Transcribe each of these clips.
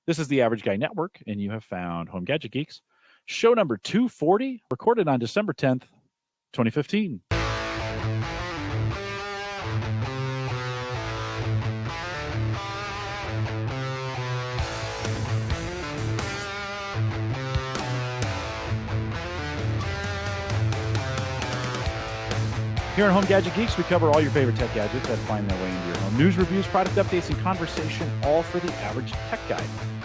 This is the Average Guy Network, and you have found Home Gadget Geeks, show number 240, recorded on December 10th, 2015. Here on Home Gadget Geeks, we cover all your favorite tech gadgets that find their way into your home. News, reviews, product updates, and conversation, all for the average tech guy.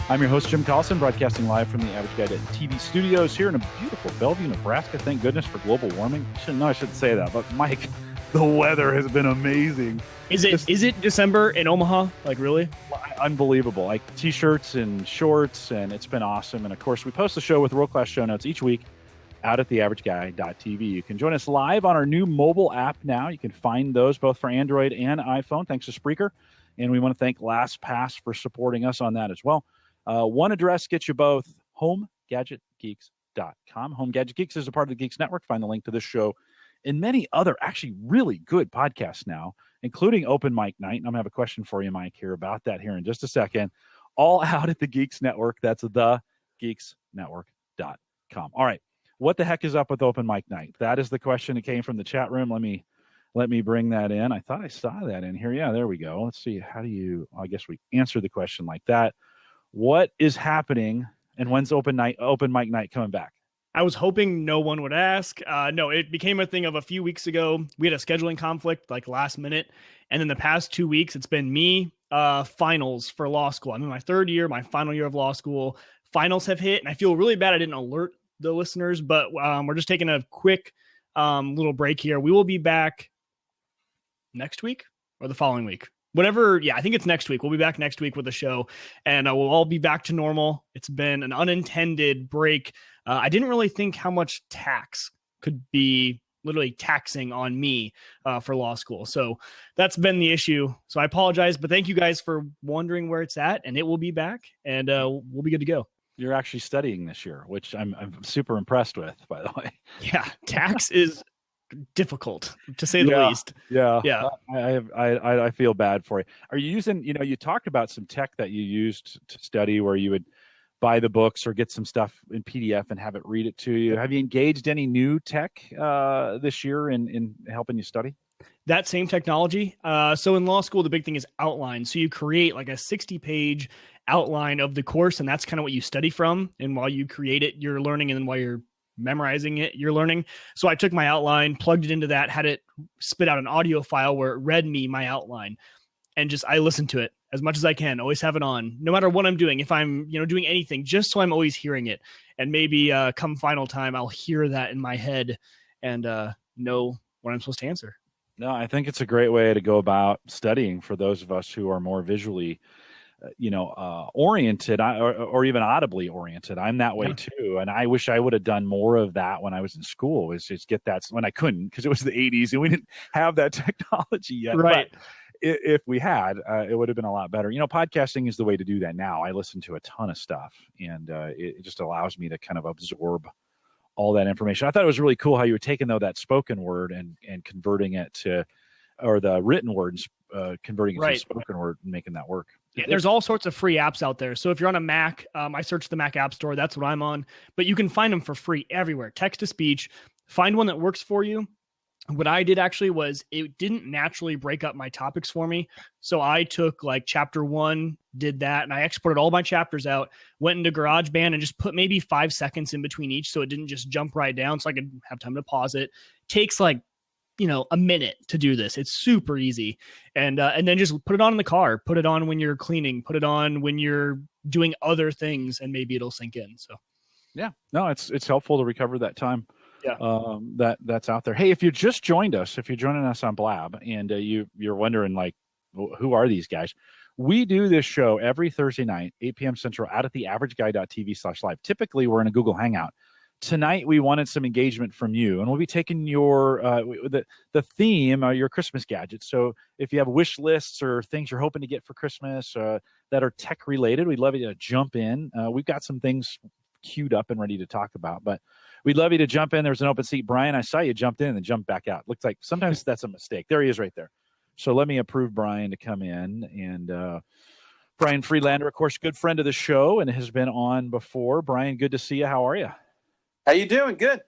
I'm your host, Jim Collison, broadcasting live from the Average Guy TV studios here in a beautiful Bellevue, Nebraska. Thank goodness for global warming. I shouldn't say that, but Mike, the weather has been amazing. Is it December in Omaha? Like, really? Unbelievable. Like t-shirts and shorts, and it's been awesome. And of course, we post the show with world-class show notes each week out at theaverageguy.tv. You can join us live on our new mobile app now. You can find those both for Android and iPhone, thanks to Spreaker. And we want to thank LastPass for supporting us on that as well. One address gets you both, homegadgetgeeks.com. Home Gadget Geeks is a part of the Geeks Network. Find the link to this show and many other actually really good podcasts now, including Open Mic Night. And I'm going to have a question for you, Mike, here about that here in just a second. All out at the Geeks Network. That's thegeeksnetwork.com. All right. What the heck is up with Open Mic Night? That is the question that came from the chat room. Let me bring that in. I thought I saw that in here. Yeah, there we go. Let's see. I guess we answer the question like that. What is happening, and when's Open Mic Night coming back? I was hoping no one would ask. No, it became a thing of a few weeks ago. We had a scheduling conflict like last minute. And in the past 2 weeks, it's been me, finals for law school. I'm in my third year, my final year of law school. Finals have hit, and I feel really bad I didn't alert the listeners, but we're just taking a quick little break here. We will be back next week or the following week. Whatever. Yeah, I think it's next week. We'll be back next week with the show, and we'll all be back to normal. It's been an unintended break. I didn't really think how much tax could be literally taxing on me for law school. So that's been the issue. So I apologize, but thank you guys for wondering where it's at, and it will be back, and we'll be good to go. You're actually studying this year, which I'm super impressed with, by the way. Yeah, tax is difficult, to say the least. Yeah. I feel bad for you. Are you using, you talked about some tech that you used to study where you would buy the books or get some stuff in PDF and have it read it to you. Have you engaged any new tech this year in helping you study? That same technology. So in law school, the big thing is outline. So you create like a 60-page outline of the course, and that's kind of what you study from. And while you create it, you're learning, and then while you're memorizing it, you're learning. So I took my outline, plugged it into that, had it spit out an audio file where it read me my outline, and I listen to it as much as I can. Always have it on, no matter what I'm doing. If I'm doing anything, just so I'm always hearing it, and maybe come final time, I'll hear that in my head and know what I'm supposed to answer. No, I think it's a great way to go about studying for those of us who are more visually oriented or even audibly oriented. I'm that way too. And I wish I would have done more of that when I was in school, was just get that when I couldn't, because it was the 80s and we didn't have that technology yet. Right. But if we had, it would have been a lot better. Podcasting is the way to do that now. I listen to a ton of stuff, and it just allows me to kind of absorb all that information. I thought it was really cool how you were taking that spoken word and converting it to, or the written words, converting it to spoken word and making that work. Yeah, there's all sorts of free apps out there. So if you're on a Mac, I searched the Mac App Store. That's what I'm on. But you can find them for free everywhere. Text to speech. Find one that works for you. What I did actually was it didn't naturally break up my topics for me. So I took like chapter 1, did that, and I exported all my chapters out, went into GarageBand and just put maybe 5 seconds in between each so it didn't just jump right down, so I could have time to pause it. Takes like a minute to do this. It's super easy. And then just put it on in the car, put it on when you're cleaning, put it on when you're doing other things, and maybe it'll sink in. So yeah, no, it's helpful to recover that time. Yeah. That's out there. Hey, if you just joined us, if you're joining us on Blab and you're wondering like, who are these guys? We do this show every Thursday night, 8 p.m. Central, out at theaverageguy.tv/live. Typically we're in a Google Hangout. Tonight, we wanted some engagement from you, and we'll be taking your the theme, your Christmas gadgets. So if you have wish lists or things you're hoping to get for Christmas that are tech related, we'd love you to jump in. We've got some things queued up and ready to talk about, but we'd love you to jump in. There's an open seat. Brian, I saw you jumped in and then jumped back out. Looks like sometimes that's a mistake. There he is right there. So let me approve Brian to come in. And Brian Friedlander, of course, good friend of the show and has been on before. Brian, good to see you. How are you? How you doing? Good.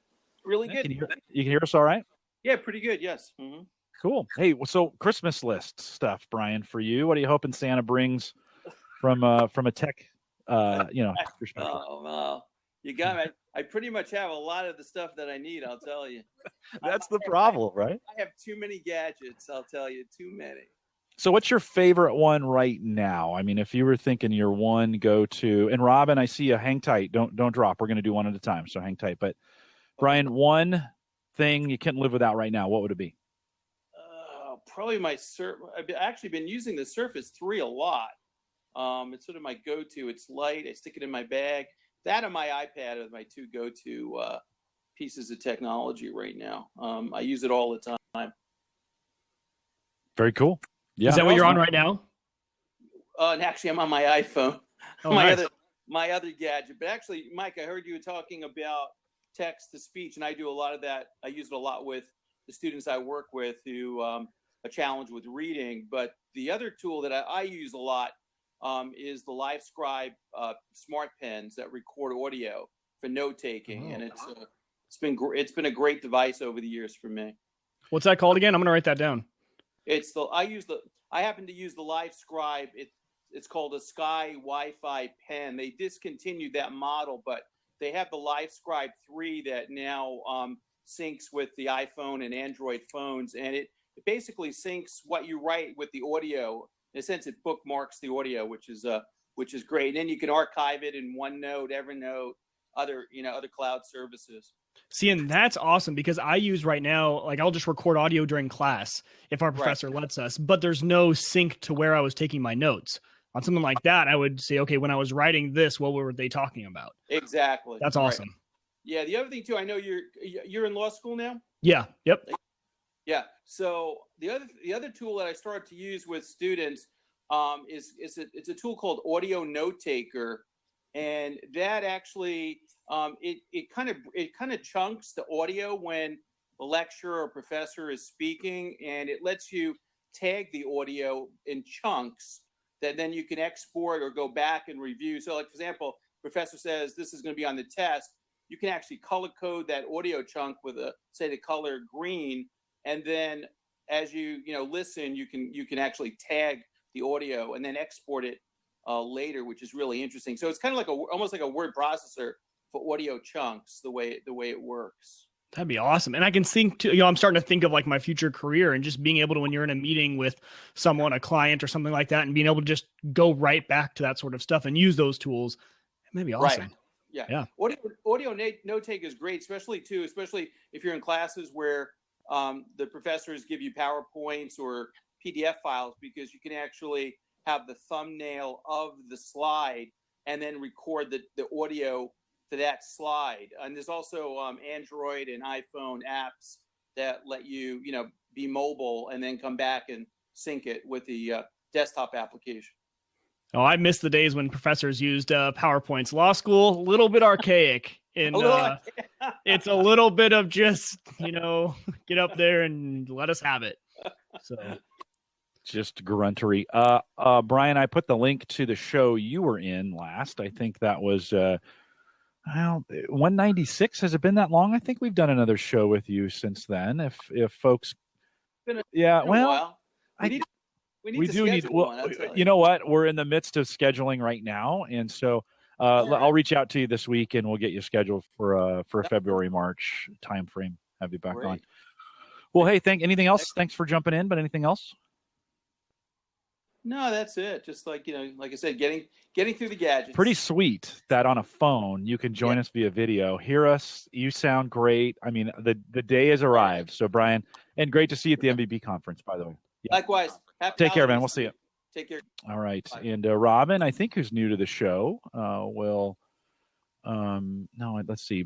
Really good. You can hear us all right? Yeah, pretty good. Yes. Mm-hmm. Cool. Hey, so Christmas list stuff, Brian, for you. What are you hoping Santa brings from a tech, perspective? Oh, well, you got me. I pretty much have a lot of the stuff that I need, I'll tell you. That's the problem, right? I have too many gadgets, I'll tell you. Too many. So what's your favorite one right now? I mean, if you were thinking your one go-to, and Robin, I see you. Hang tight. Don't drop. We're going to do one at a time, so hang tight. But Brian, one thing you can't live without right now, what would it be? Probably my I've actually been using the Surface 3 a lot. It's sort of my go-to. It's light. I stick it in my bag. That and my iPad are my two go-to pieces of technology right now. I use it all the time. Very cool. Yeah. Is that what you're on right now? And actually, I'm on my iPhone. Oh, nice. my other gadget. But actually, Mike, I heard you talking about text to speech, and I do a lot of that. I use it a lot with the students I work with who are challenged with reading. But the other tool that I use a lot is the Livescribe smart pens that record audio for note taking, and it's been a great device over the years for me. What's that called again? I'm going to write that down. I happen to use the Livescribe. It's called a Sky Wi-Fi pen. They discontinued that model, but they have the Livescribe 3 that now syncs with the iPhone and Android phones, and it basically syncs what you write with the audio. In a sense, it bookmarks the audio, which is great. And then you can archive it in OneNote, Evernote, other cloud services. See, and that's awesome because I use right now, like I'll just record audio during class if our professor lets us, but there's no sync to where I was taking my notes. On something like that, I would say, okay, when I was writing this, what were they talking about? Exactly. That's awesome. Right. Yeah. The other thing too, I know you're in law school now. Yeah. Yep. Yeah. So the other tool that I started to use with students it's a tool called Audio Note Taker, and that actually it kind of chunks the audio when the lecturer or professor is speaking, and it lets you tag the audio in chunks that then you can export or go back and review. So, like for example, professor says this is going to be on the test. You can actually color code that audio chunk with the color green, and then as you listen, you can actually tag the audio and then export it later, which is really interesting. So it's kind of like almost like a word processor for audio chunks, the way it works. That'd be awesome. And I can think to, I'm starting to think of like my future career and just being able to, when you're in a meeting with someone, a client or something like that, and being able to just go right back to that sort of stuff and use those tools. That'd be awesome. Right. Yeah. Audio note take is great, especially if you're in classes where the professors give you PowerPoints or PDF files, because you can actually have the thumbnail of the slide and then record the audio to that slide. And there's also Android and iPhone apps that let you, be mobile and then come back and sync it with the desktop application. Oh, I miss the days when professors used PowerPoints. Law school, a little bit archaic. And it's a little bit of just, get up there and let us have it. So just gruntery. Brian, I put the link to the show you were in last. I think that was 196. Has it been that long? I think we've done another show with you since then. If folks, we do need. Well, you know what? We're in the midst of scheduling right now, and so I'll reach out to you this week, and we'll get you scheduled for a February, March timeframe. Have you back on. Well, hey, anything else? Thanks for jumping in. But anything else? No, that's it. Just like I said, getting through the gadgets. Pretty sweet that on a phone you can join us via video, hear us. You sound great. I mean, the day has arrived. So, Brian, and great to see you at the MVP conference, by the way. Yeah. Likewise. Take care, man. We'll see you. Take care. All right. Bye. And Robin, I think, who's new to the show, let's see.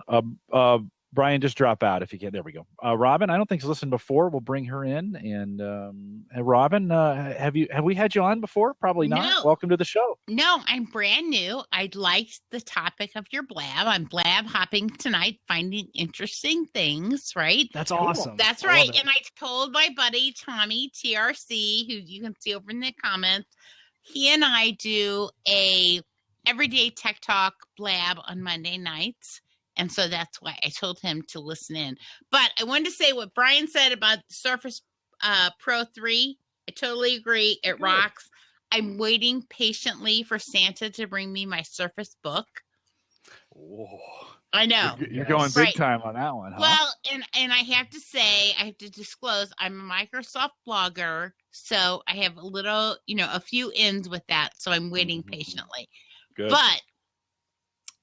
Brian, just drop out if you can. There we go. Robin, I don't think she's listened before. We'll bring her in. And Robin, have we had you on before? Probably not. No. Welcome to the show. No, I'm brand new. I liked the topic of your blab. I'm blab hopping tonight, finding interesting things, right? That's awesome. That's right. And I told my buddy, Tommy, TRC, who you can see over in the comments, he and I do a everyday tech talk Blab on Monday nights. And so that's why I told him to listen in. But I wanted to say what Brian said about the Surface Pro 3. I totally agree. It rocks. I'm waiting patiently for Santa to bring me my Surface Book. Oh, I know. You're going big time on that one, huh? Well, and I have to say, I have to disclose, I'm a Microsoft blogger, so I have a little, a few ins with that, so I'm waiting patiently. Good. But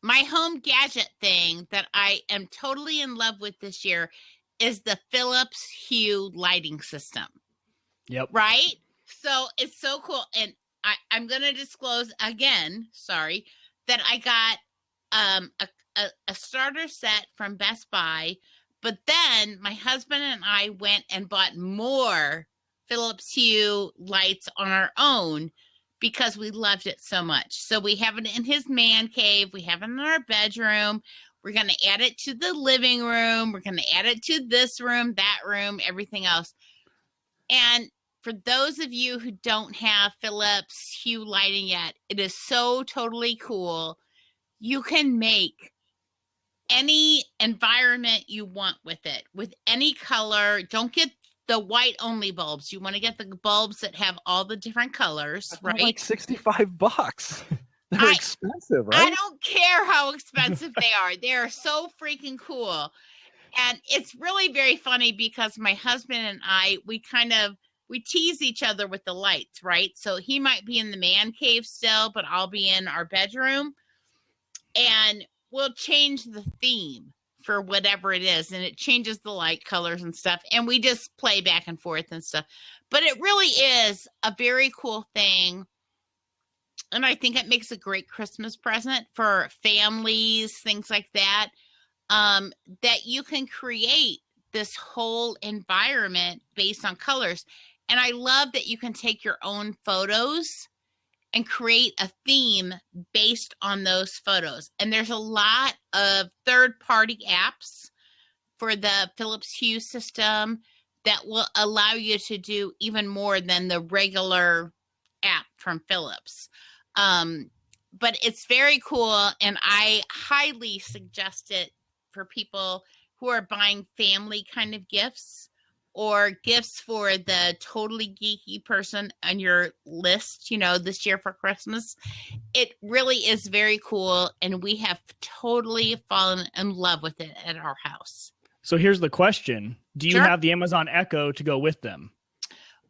my home gadget thing that I am totally in love with this year is the Philips Hue lighting system. Yep. Right? So it's so cool. And I'm going to disclose again, that I got a starter set from Best Buy, but then my husband and I went and bought more Philips Hue lights on our own because we loved it so much. So we have it in his man cave. We have it in our bedroom. We're going to add it to the living room. We're going to add it to this room, that room, everything else. And for those of you who don't have Philips Hue lighting yet, it is so totally cool. You can make any environment you want with it, with any color. Don't get the white only bulbs. You want to get the bulbs that have all the different colors, right? Like $65. They're expensive, right? I don't care how expensive they are. They are so freaking cool. And it's really very funny because my husband and I, we tease each other with the lights, right? So he might be in the man cave still, but I'll be in our bedroom. And we'll change the theme for whatever it is. And it changes the light colors and stuff. And we just play back and forth and stuff. But it really is a very cool thing. And I think it makes a great Christmas present for families, things like that, that you can create this whole environment based on colors. And I love that you can take your own photos and create a theme based on those photos. And there's a lot of third-party apps for the Philips Hue system that will allow you to do even more than the regular app from Philips. But it's very cool, and I highly suggest it for people who are buying family kind of gifts or gifts for the totally geeky person on your list, this year for Christmas. It really is very cool, and we have totally fallen in love with it at our house. So here's the question. Do you have the Amazon Echo to go with them?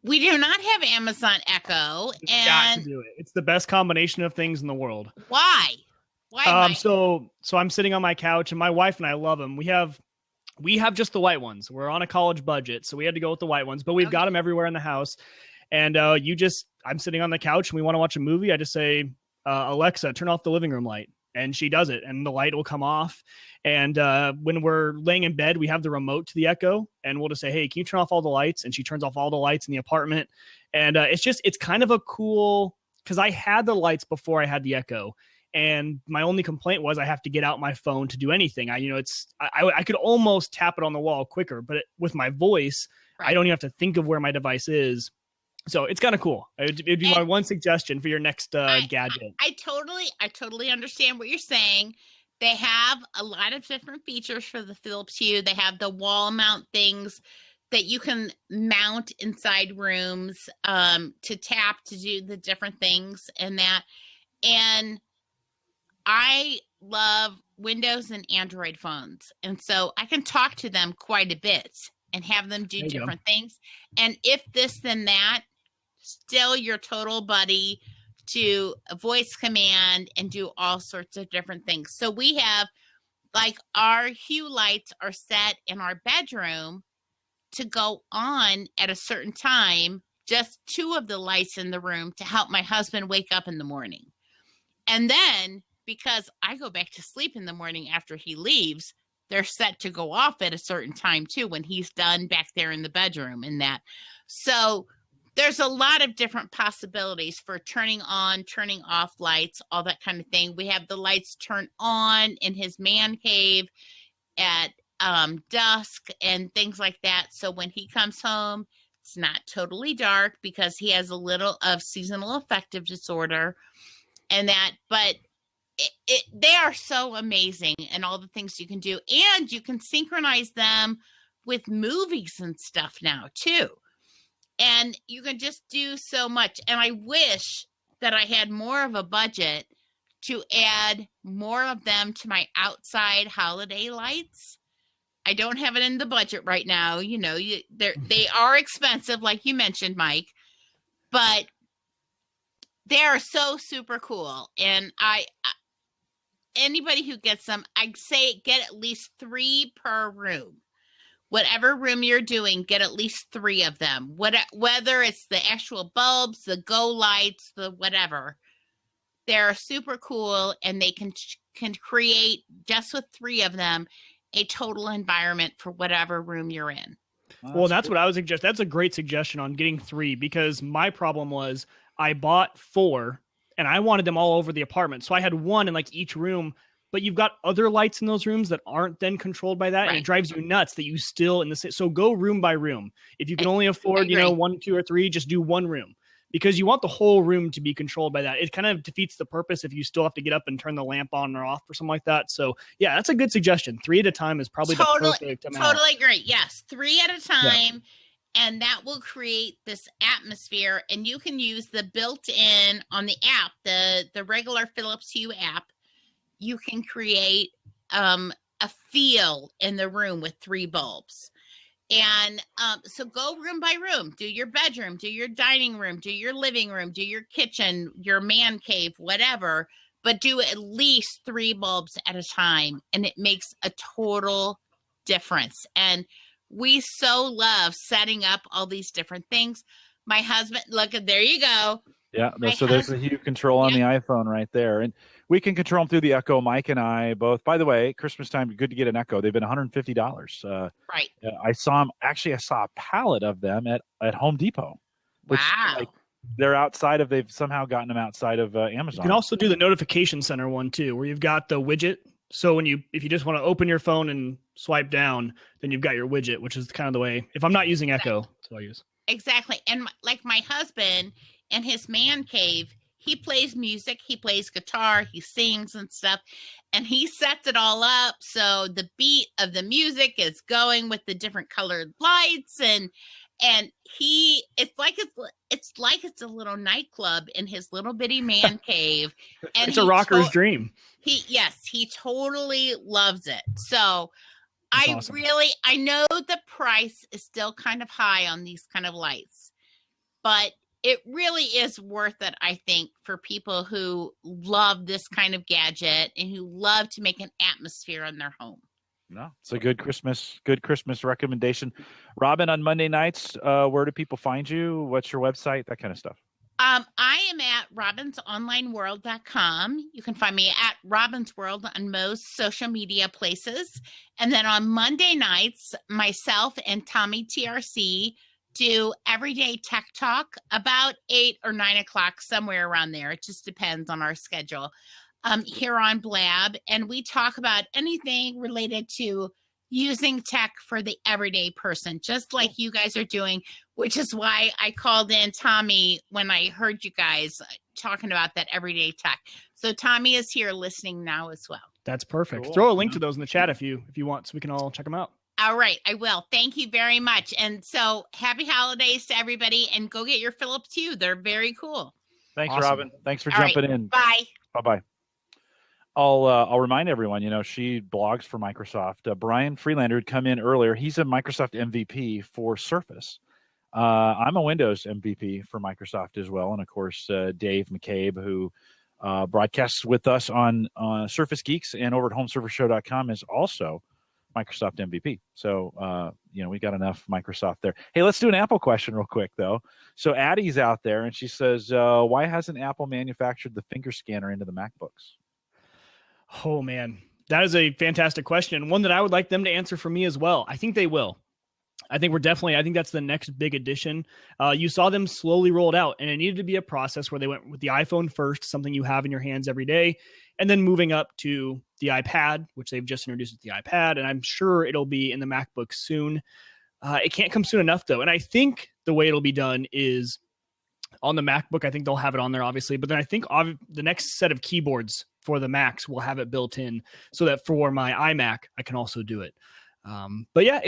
We do not have Amazon Echo. You've got to do it. It's the best combination of things in the world. Why? So I'm sitting on my couch, and my wife and I love them. We have just the white ones. We're on a college budget, so we had to go with the white ones, but we've got them everywhere in the house. And I'm sitting on the couch and we want to watch a movie. I just say, Alexa, turn off the living room light. And she does it, and the light will come off. And when we're laying in bed, we have the remote to the Echo, and we'll just say, hey, can you turn off all the lights? And she turns off all the lights in the apartment. And it's kind of a cool, because I had the lights before I had the Echo. And my only complaint was I have to get out my phone to do anything. I could almost tap it on the wall quicker, but with my voice, I don't even have to think of where my device is. So it's kind of cool. It'd be my one suggestion for your next gadget. I totally understand what you're saying. They have a lot of different features for the Philips Hue. They have the wall mount things that you can mount inside rooms to tap to do the different things and that. And I love Windows and Android phones. And so I can talk to them quite a bit and have them do different things. And if this, then that, still your total buddy to a voice command and do all sorts of different things. So we have, like, our Hue lights are set in our bedroom to go on at a certain time, just 2 of the lights in the room to help my husband wake up in the morning. And then, because I go back to sleep in the morning after he leaves, they're set to go off at a certain time too, when he's done back there in the bedroom and that. So there's a lot of different possibilities for turning on, turning off lights, all that kind of thing. We have the lights turn on in his man cave at dusk and things like that. So when he comes home, It's not totally dark because he has a little of seasonal affective disorder and that, but they are so amazing and all the things you can do. And you can synchronize them with movies and stuff now too. And you can just do so much. And I wish that I had more of a budget to add more of them to my outside holiday lights. I don't have it in the budget right now. You know, they are expensive, like you mentioned, Mike, but they are so super cool. And anybody who gets them, I'd say get at least 3 per room. Whatever room you're doing, get at least 3 of them. Whether it's the actual bulbs, the go lights, the whatever. They're super cool, and they can create, just with 3 of them, a total environment for whatever room you're in. Well, that's what I would suggest. That's a great suggestion on getting 3, because my problem was I bought 4 and I wanted them all over the apartment. So I had 1 in like each room, but you've got other lights in those rooms that aren't then controlled by that. Right. And it drives you nuts that you still in the same. So go room by room. If you can only afford, 1, 2, or 3, just do 1 room, because you want the whole room to be controlled by that. It kind of defeats the purpose if you still have to get up and turn the lamp on or off or something like that. So yeah, that's a good suggestion. 3 at a time is probably the perfect amount. Totally great. Yes. 3 at a time. Yeah. And that will create this atmosphere. And you can use the built-in on the app, the regular Philips Hue app. You can create a feel in the room with 3 bulbs. And so go room by room, do your bedroom, do your dining room, do your living room, do your kitchen, your man cave, whatever, but do at least 3 bulbs at a time. And it makes a total difference. And we so love setting up all these different things. My husband, look, there you go. Yeah, so there's a Hue control on the iPhone right there. And we can control them through the Echo. Mike and I both. By the way, Christmas time, good to get an Echo. They've been $150. Right. I saw a pallet of them at Home Depot. Which, wow. They've somehow gotten them outside of Amazon. You can also do the notification center one too, where you've got the widget. So if you just want to open your phone and swipe down, then you've got your widget, which is kind of the way. If I'm not using Echo, that's what I use. Exactly. And like my husband in his man cave, he plays music, he plays guitar, he sings and stuff, and he sets it all up so the beat of the music is going with the different colored lights, and it's like it's a little nightclub in his little bitty man cave. And it's a rocker's dream. He totally loves it. So that's awesome. I know the price is still kind of high on these kind of lights, but it really is worth it, I think, for people who love this kind of gadget and who love to make an atmosphere in their home. No, it's a good Christmas recommendation. Robin, on Monday nights, where do people find you? What's your website? That kind of stuff. I am at robinsonlineworld.com. You can find me at Robin's World on most social media places. And then on Monday nights, myself and Tommy TRC do Everyday Tech Talk about 8 or 9 o'clock, somewhere around there. It just depends on our schedule here on Blab. And we talk about anything related to using tech for the everyday person, just like you guys are doing, which is why I called in Tommy when I heard you guys talking about that everyday tech. So Tommy is here listening now as well. That's perfect. Cool. Throw a link to those in the chat if you want, so we can all check them out. All right, I will. Thank you very much. And so happy holidays to everybody, and go get your Philips Hue. They're very cool. Thanks, awesome. Robin. Thanks for jumping in. Bye. Bye-bye. I'll remind everyone, she blogs for Microsoft. Brian Freelander had come in earlier. He's a Microsoft MVP for Surface. I'm a Windows MVP for Microsoft as well. And of course, Dave McCabe, who broadcasts with us on Surface Geeks and over at homeservershow.com, is also Microsoft MVP. So, we got enough Microsoft there. Hey, let's do an Apple question real quick, though. So Addie's out there, and she says, why hasn't Apple manufactured the finger scanner into the MacBooks? Oh, man, that is a fantastic question. One that I would like them to answer for me as well. I think they will. I think that's the next big addition. You saw them slowly roll it out, and it needed to be a process where they went with the iPhone first, something you have in your hands every day, and then moving up to the iPad, which they've just introduced with the iPad, and I'm sure it'll be in the MacBook soon. It can't come soon enough, though. And I think the way it'll be done is on the MacBook. I think they'll have it on there, obviously. But then I think the next set of keyboards for the Macs will have it built in so that for my iMac, I can also do it. But yeah,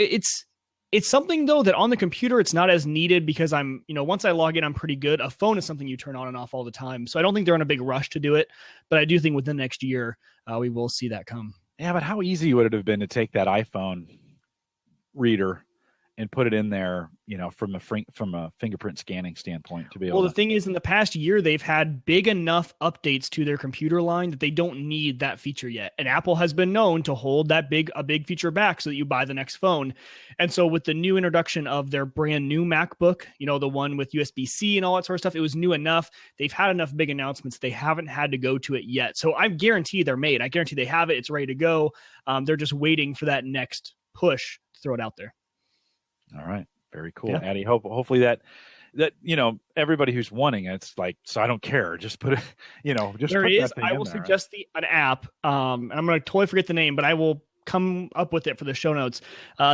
it's something, though, that on the computer, it's not as needed because once I log in, I'm pretty good. A phone is something you turn on and off all the time. So I don't think they're in a big rush to do it. But I do think within the next year, we will see that come. Yeah, but how easy would it have been to take that iPhone reader and put it in there, from a fingerprint scanning standpoint to be able Well, the thing is, in the past year, they've had big enough updates to their computer line that they don't need that feature yet. And Apple has been known to hold a big feature back so that you buy the next phone. And so with the new introduction of their brand new MacBook, the one with USB-C and all that sort of stuff, it was new enough. They've had enough big announcements. They haven't had to go to it yet. So I guarantee they're made. I guarantee they have it. It's ready to go. They're just waiting for that next push to throw it out there. All right. Very cool, Yeah. Addy. Hopefully that everybody who's wanting it's like, so I don't care. Just put it, just there put is. that thing I in will there. suggest an app. And I'm going to totally forget the name, but I will come up with it for the show notes.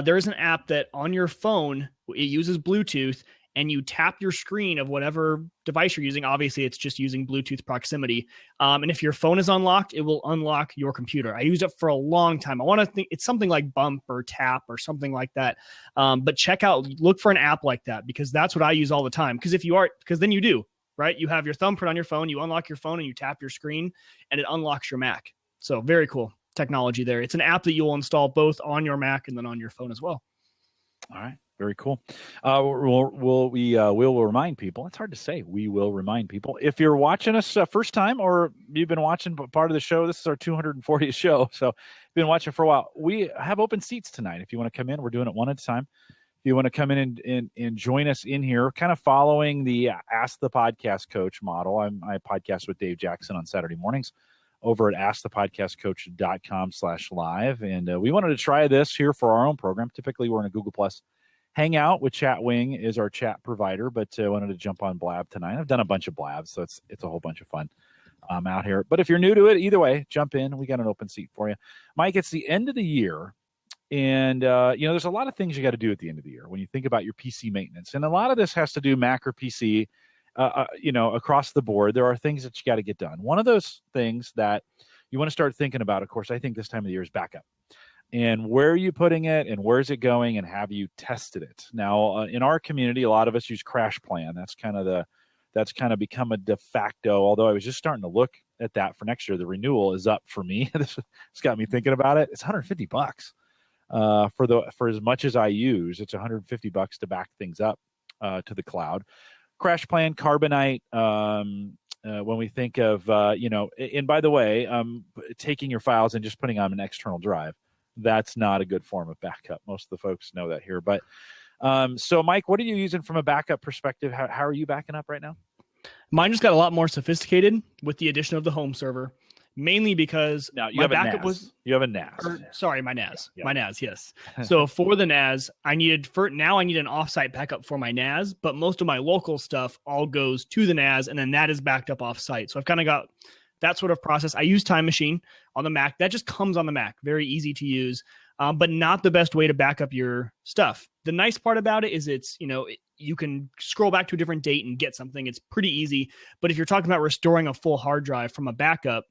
There is an app that on your phone, it uses Bluetooth, and you tap your screen of whatever device you're using. Obviously, it's just using Bluetooth proximity. And if your phone is unlocked, it will unlock your computer. I used it for a long time. I want to think it's something like Bump or Tap or something like that. But look for an app like that, because that's what I use all the time. Because then you do, right? You have your thumbprint on your phone, you unlock your phone and you tap your screen and it unlocks your Mac. So very cool technology there. It's an app that you'll install both on your Mac and then on your phone as well. All right. Very cool. We'll remind people. It's hard to say. We will remind people. If you're watching us first time, or you've been watching part of the show, this is our 240th show. So if you've been watching for a while, we have open seats tonight. If you want to come in, we're doing it one at a time. If you want to come in and join us in here, kind of following the Ask the Podcast Coach model. I podcast with Dave Jackson on Saturday mornings over at askthepodcastcoach.com/live. And we wanted to try this here for our own program. Typically, we're in a Google Plus Hangout with Chatwing is our chat provider, but I wanted to jump on Blab tonight. I've done a bunch of Blabs, so it's a whole bunch of fun out here. But if you're new to it, either way, jump in. We got an open seat for you. Mike, it's the end of the year, and there's a lot of things you got to do at the end of the year when you think about your PC maintenance. And a lot of this has to do Mac or PC, across the board. There are things that you got to get done. One of those things that you want to start thinking about, of course, I think this time of the year is backup. And where are you putting it, and where's it going, and have you tested it? Now, in our community, a lot of us use Crash Plan. That's kind of become a de facto. Although I was just starting to look at that for next year. The renewal is up for me. This got me thinking about it. It's $150 for as much as I use. It's $150 to back things up to the cloud. Crash Plan, Carbonite. When we think of and by the way, taking your files and just putting on an external drive. That's not a good form of backup. Most of the folks know that here. But so, Mike, what are you using from a backup perspective? How are you backing up right now? Mine just got a lot more sophisticated with the addition of the home server, mainly because now you my have backup NAS. was you have a NAS. My NAS. Yeah. My NAS, yes. So for the NAS, I need an offsite backup for my NAS, but most of my local stuff all goes to the NAS, and then that is backed up offsite. So I've kind of got that sort of process. I use Time Machine on the Mac. That just comes on the Mac. Very easy to use, but not the best way to back up your stuff. The nice part about it is it's, you can scroll back to a different date and get something. It's pretty easy. But if you're talking about restoring a full hard drive from a backup,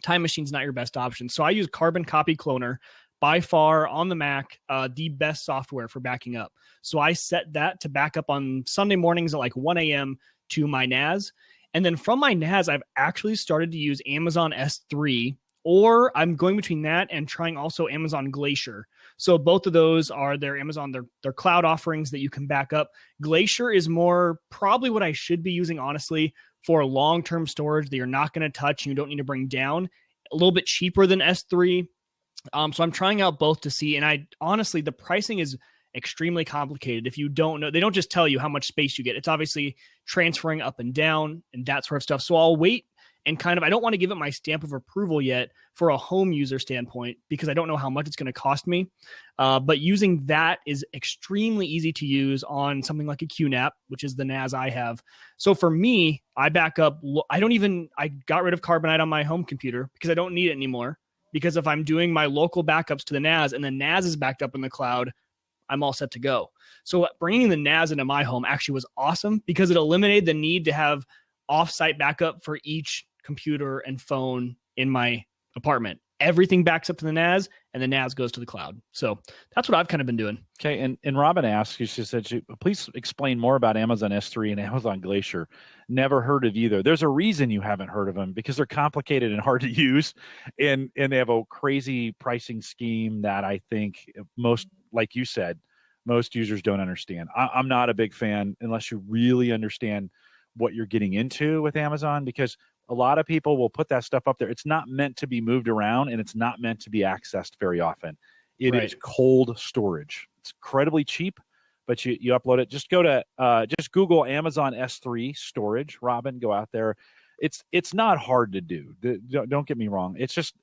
Time Machine's not your best option. So I use Carbon Copy Cloner. By far on the Mac, the best software for backing up. So I set that to back up on Sunday mornings at like 1 a.m. to my NAS. And then from my NAS, I've actually started to use Amazon S3, or I'm going between that and trying also Amazon Glacier. So both of those are their cloud offerings that you can back up. Glacier is more probably what I should be using, honestly, for long-term storage that you're not going to touch and you don't need to bring down. A little bit cheaper than S3. So I'm trying out both to see. And honestly, the pricing is extremely complicated. If you don't know, they don't just tell you how much space you get. It's obviously transferring up and down and that sort of stuff. So I'll wait and I don't want to give it my stamp of approval yet for a home user standpoint, because I don't know how much it's going to cost me. But using that is extremely easy to use on something like a QNAP, which is the NAS I have. So for me, I back up. I got rid of Carbonite on my home computer because I don't need it anymore. Because if I'm doing my local backups to the NAS and the NAS is backed up in the cloud, I'm all set to go. So bringing the NAS into my home actually was awesome because it eliminated the need to have off-site backup for each computer and phone in my apartment. Everything backs up to the NAS, and the NAS goes to the cloud. So that's what I've kind of been doing. Okay, and Robin asks, she said, please explain more about Amazon S3 and Amazon Glacier. Never heard of either. There's a reason you haven't heard of them, because they're complicated and hard to use, and they have a crazy pricing scheme that I think most, like you said, most users don't understand. I'm not a big fan unless you really understand what you're getting into with Amazon, because a lot of people will put that stuff up there. It's not meant to be moved around, and it's not meant to be accessed very often. It is cold storage. It's incredibly cheap, but you upload it. Just go to just Google Amazon S3 storage. Robin, go out there. It's not hard to do. Don't get me wrong. It's just,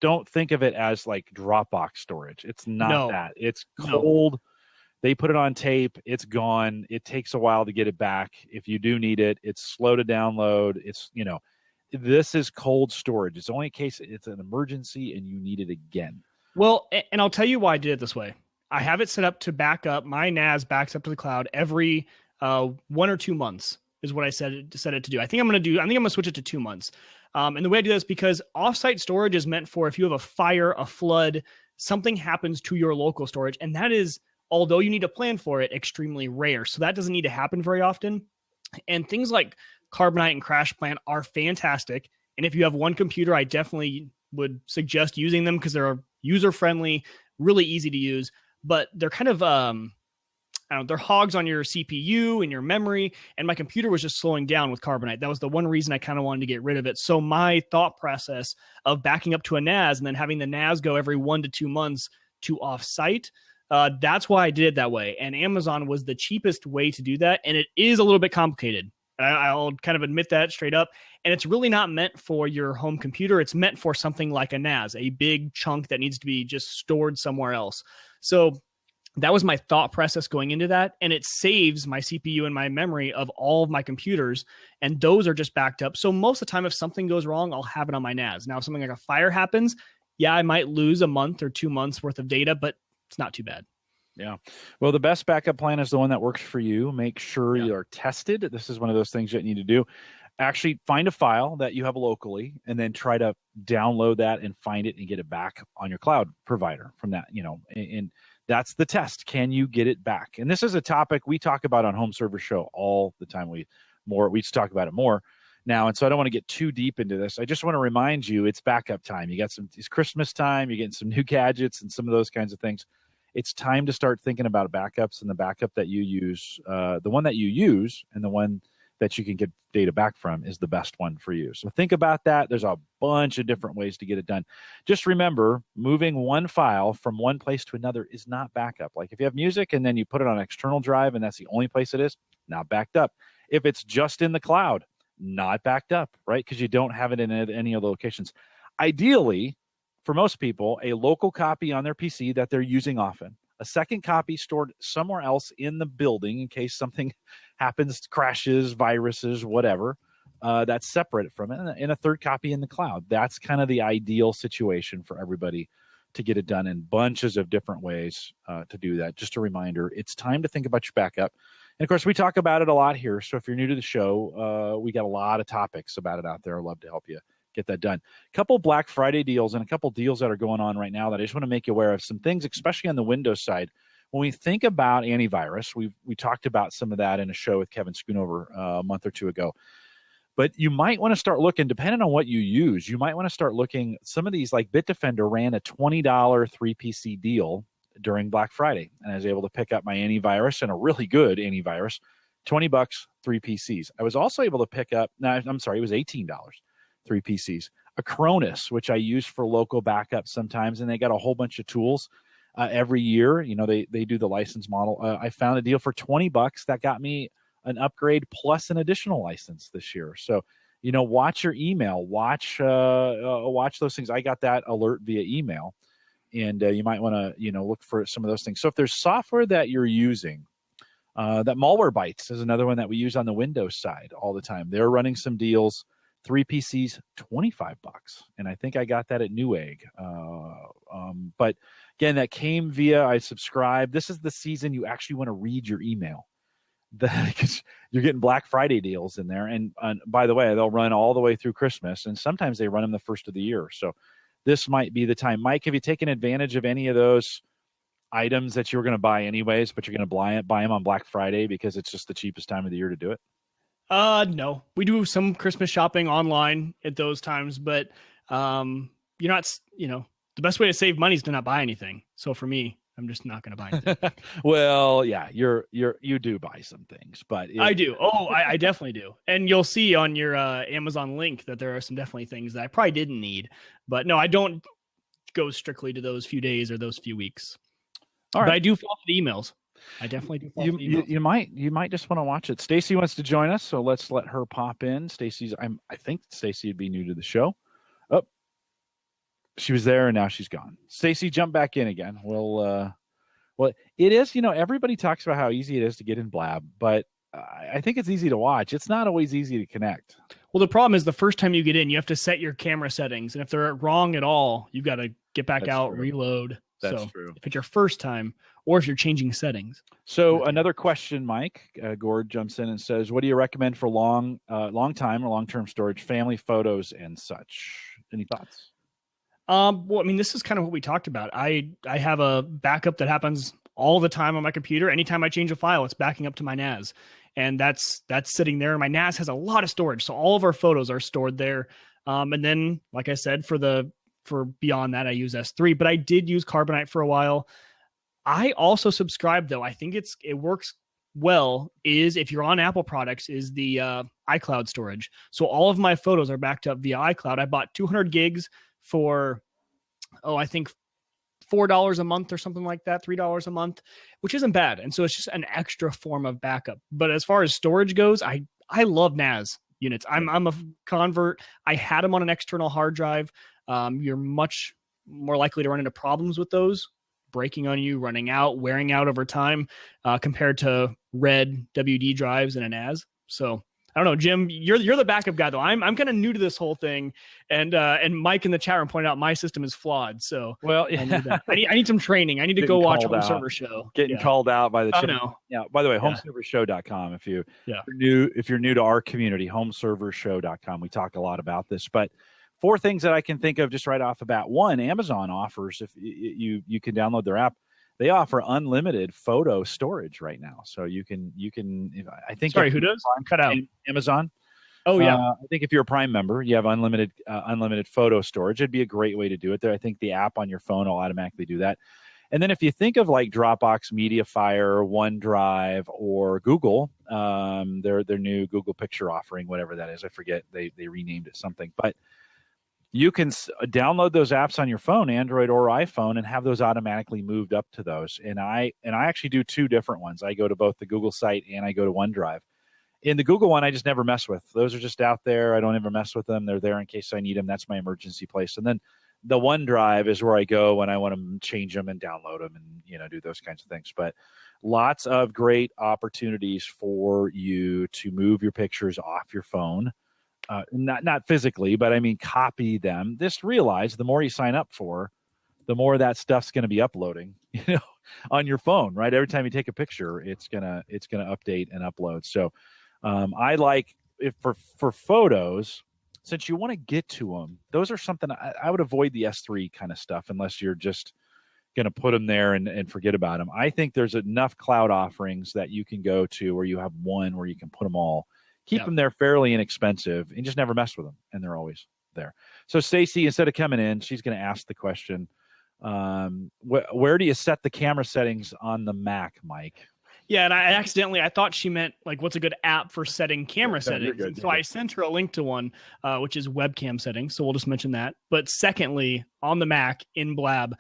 don't think of it as like Dropbox storage. It's not that. It's cold. They put it on tape. It's gone. It takes a while to get it back. If you do need it, it's slow to download. It's, this is cold storage. It's only in case it's an emergency and you need it again. Well, and I'll tell you why I did it this way. I have it set up to back up. My NAS backs up to the cloud every 1 or 2 months is what I set it to do. I think I'm going to switch it to 2 months. And the way I do this is because offsite storage is meant for if you have a fire, a flood, something happens to your local storage. And that is, although you need to plan for it, extremely rare. So that doesn't need to happen very often. And things like Carbonite and CrashPlan are fantastic. And if you have one computer, I definitely would suggest using them because they're user-friendly, really easy to use. But they're kind of, they're hogs on your CPU and your memory. And my computer was just slowing down with Carbonite. That was the one reason I kind of wanted to get rid of it. So my thought process of backing up to a NAS and then having the NAS go every 1 to 2 months to offsite, that's why I did it that way. And Amazon was the cheapest way to do that. And it is a little bit complicated. I'll kind of admit that straight up. And it's really not meant for your home computer. It's meant for something like a NAS, a big chunk that needs to be just stored somewhere else. So that was my thought process going into that. And it saves my CPU and my memory of all of my computers. And those are just backed up. So most of the time, if something goes wrong, I'll have it on my NAS. Now, if something like a fire happens, yeah, I might lose a month or 2 months worth of data, but it's not too bad. Yeah. Well, the best backup plan is the one that works for you. Make sure you are tested. This is one of those things you need to do. Actually find a file that you have locally and then try to download that and find it and get it back on your cloud provider from that, and that's the test. Can you get it back? And this is a topic we talk about on Home Server Show all the time. We just talk about it more now. And so I don't want to get too deep into this. I just want to remind you, it's backup time. You got it's Christmas time. You're getting some new gadgets and some of those kinds of things. It's time to start thinking about backups, and the backup that you use, the one that you use and the one that you can get data back from is the best one for you. So think about that. There's a bunch of different ways to get it done. Just remember, moving one file from one place to another is not backup. Like if you have music and then you put it on an external drive and that's the only place it is, not backed up. If it's just in the cloud, not backed up, right? Because you don't have it in any of the locations. Ideally, for most people, a local copy on their PC that they're using often, a second copy stored somewhere else in the building in case something happens, crashes, viruses, whatever, that's separate from it, and a third copy in the cloud. That's kind of the ideal situation for everybody to get it done in bunches of different ways to do that. Just a reminder, it's time to think about your backup. And of course, we talk about it a lot here. So if you're new to the show, we got a lot of topics about it out there. I'd love to help you get that done. A couple Black Friday deals and a couple deals that are going on right now that I just want to make you aware of some things, especially on the Windows side. When we think about antivirus, we talked about some of that in a show with Kevin Schoonover a month or two ago. But you might want to start looking, depending on what you use, you might want to start looking. Some of these, like Bitdefender, ran a $20 3PC deal during Black Friday. And I was able to pick up my antivirus, and a really good antivirus, $20, 3 PCs. I was also able to pick up, it was $18. 3 PCs. Acronis, which I use for local backup sometimes, and they got a whole bunch of tools every year. They do the license model. I found a deal for $20 that got me an upgrade plus an additional license this year. So, watch your email, watch those things. I got that alert via email, and you might want to look for some of those things. So if there's software that you're using, that Malwarebytes is another one that we use on the Windows side all the time. They're running some deals. 3 PCs, $25, and I think I got that at Newegg. But again, that came via I subscribed. This is the season you actually want to read your email, because you're getting Black Friday deals in there. And by the way, they'll run all the way through Christmas, and sometimes they run them the first of the year. So this might be the time. Mike, have you taken advantage of any of those items that you were going to buy anyways, but you're going to buy them on Black Friday because it's just the cheapest time of the year to do it? No, we do some Christmas shopping online at those times, but you're not, the best way to save money is to not buy anything. So for me, I'm just not going to buy anything. Well, yeah, you do buy some things, but I do. Oh, I definitely do. And you'll see on your Amazon link that there are some definitely things that I probably didn't need, but no, I don't go strictly to those few days or those few weeks. All right. But I do fall for the emails. I definitely do. You might just want to watch it. Stacy wants to join us, so let's let her pop in. I think Stacy would be new to the show. Oh, she was there and now she's gone. Stacy, jump back in again. Well, it is. Everybody talks about how easy it is to get in Blab, but I think it's easy to watch. It's not always easy to connect. Well, the problem is the first time you get in, you have to set your camera settings, and if they're wrong at all, you've got to get back out, reload. That's true. If it's your first time, or if you're changing settings. So another question, Mike Gord jumps in and says, "What do you recommend for long time or long-term storage, family photos and such?" Any thoughts? Well, I mean, this is kind of what we talked about. I have a backup that happens all the time on my computer. Anytime I change a file, it's backing up to my NAS, and that's sitting there. My NAS has a lot of storage, so all of our photos are stored there. And then, like I said, for beyond that, I use S3, but I did use Carbonite for a while. I also subscribe, though. I think it works well, is if you're on Apple products, is the iCloud storage. So all of my photos are backed up via iCloud. I bought 200 gigs for, I think $4 a month or something like that, $3 a month, which isn't bad. And so it's just an extra form of backup. But as far as storage goes, I love NAS units. I'm a convert. I had them on an external hard drive. You're much more likely to run into problems with those breaking on you, running out, wearing out over time, compared to red WD drives in a NAS. So I don't know, Jim, you're the backup guy though. I'm kind of new to this whole thing, and Mike in the chat room pointed out my system is flawed. So well, I need some training. I need to go watch Home Server Show. Getting called out by the chat. No. Yeah. By the way, homeservershow.com. If you're new to our community, homeservershow.com. We talk a lot about this, but 4 things that I can think of just right off the bat. 1, Amazon offers, if you can download their app, they offer unlimited photo storage right now. So you can. I think. Sorry, who does? Cut out. Amazon. Oh yeah. I think if you're a Prime member, you have unlimited photo storage. It'd be a great way to do it. There, I think the app on your phone will automatically do that. And then if you think of like Dropbox, MediaFire, OneDrive, or Google, their new Google Picture offering, whatever that is, I forget. They renamed it something, but you can download those apps on your phone, Android or iPhone, and have those automatically moved up to those. And I actually do 2 different ones. I go to both the Google site and I go to OneDrive. In the Google one, I just never mess with. Those are just out there. I don't ever mess with them. They're there in case I need them. That's my emergency place. And then the OneDrive is where I go when I want to change them and download them and do those kinds of things. But lots of great opportunities for you to move your pictures off your phone. Not physically, but I mean, copy them. Just realize the more you sign up for, the more that stuff's going to be uploading, on your phone, right? Every time you take a picture, it's gonna update and upload. So, I like for photos, since you want to get to them, those are something I would avoid the S3 kind of stuff unless you're just going to put them there and forget about them. I think there's enough cloud offerings that you can go to where you have one where you can put them all. Keep them there fairly inexpensive and just never mess with them. And they're always there. So Stacy, instead of coming in, she's going to ask the question, where do you set the camera settings on the Mac, Mike? Yeah, and I thought she meant like what's a good app for setting camera settings. Good, so I sent her a link to one, which is webcam settings. So we'll just mention that. But secondly, on the Mac in Blab,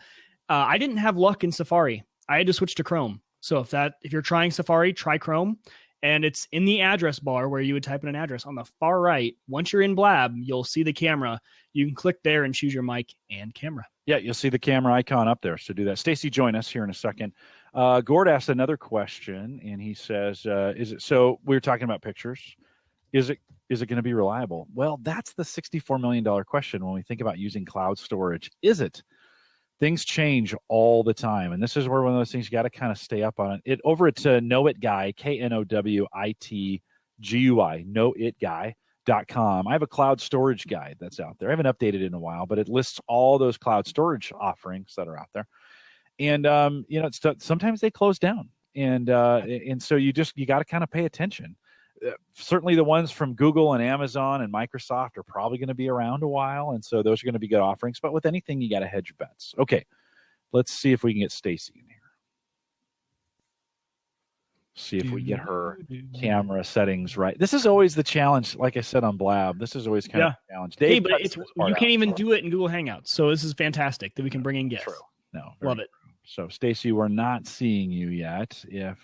I didn't have luck in Safari. I had to switch to Chrome. So if you're trying Safari, try Chrome. And it's in the address bar where you would type in an address on the far right. Once you're in Blab, you'll see the camera. You can click there and choose your mic and camera. Yeah, you'll see the camera icon up there. So do that. Stacy, join us here in a second. Gord asked another question, and he says, "Is it so? We were talking about pictures. Is Is it going to be reliable? Well, that's the $64 million question when we think about using cloud storage. Is it? Things change all the time. And this is where one of those things you got to kind of stay up on it. Over at Know It Guy, KNOWITGUI, knowitguy.com. I have a cloud storage guide that's out there. I haven't updated it in a while, but it lists all those cloud storage offerings that are out there. And, sometimes they close down. And so you got to kind of pay attention. Certainly the ones from Google and Amazon and Microsoft are probably going to be around a while. And so those are going to be good offerings. But with anything, you got to hedge your bets. Okay, let's see if we can get Stacy in here. See if we get her camera settings right. This is always the challenge. Like I said on Blab, this is always kind of a challenge. Dave, but you can't even do it in Google Hangouts. So this is fantastic that we can bring in guests. True. No, love it. So Stacy, we're not seeing you yet. If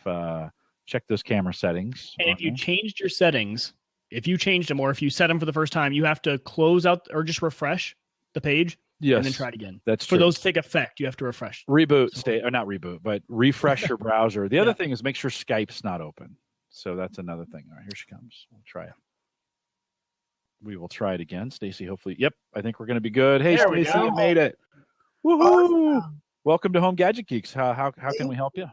check those camera settings. And if you changed your settings, if you changed them or if you set them for the first time, you have to close out or just refresh the page. Yes. And then try it again. That's for true. those to take effect, you have to refresh. Reboot, or not reboot, but refresh your browser. The other thing is make sure Skype's not open. So that's another thing. All right, here she comes. We'll try it. We will try it again. Stacy, hopefully. Yep, I think we're going to be good. Hey, Stacy, you made it. Woohoo! Awesome. Welcome to Home Gadget Geeks. How can we help you?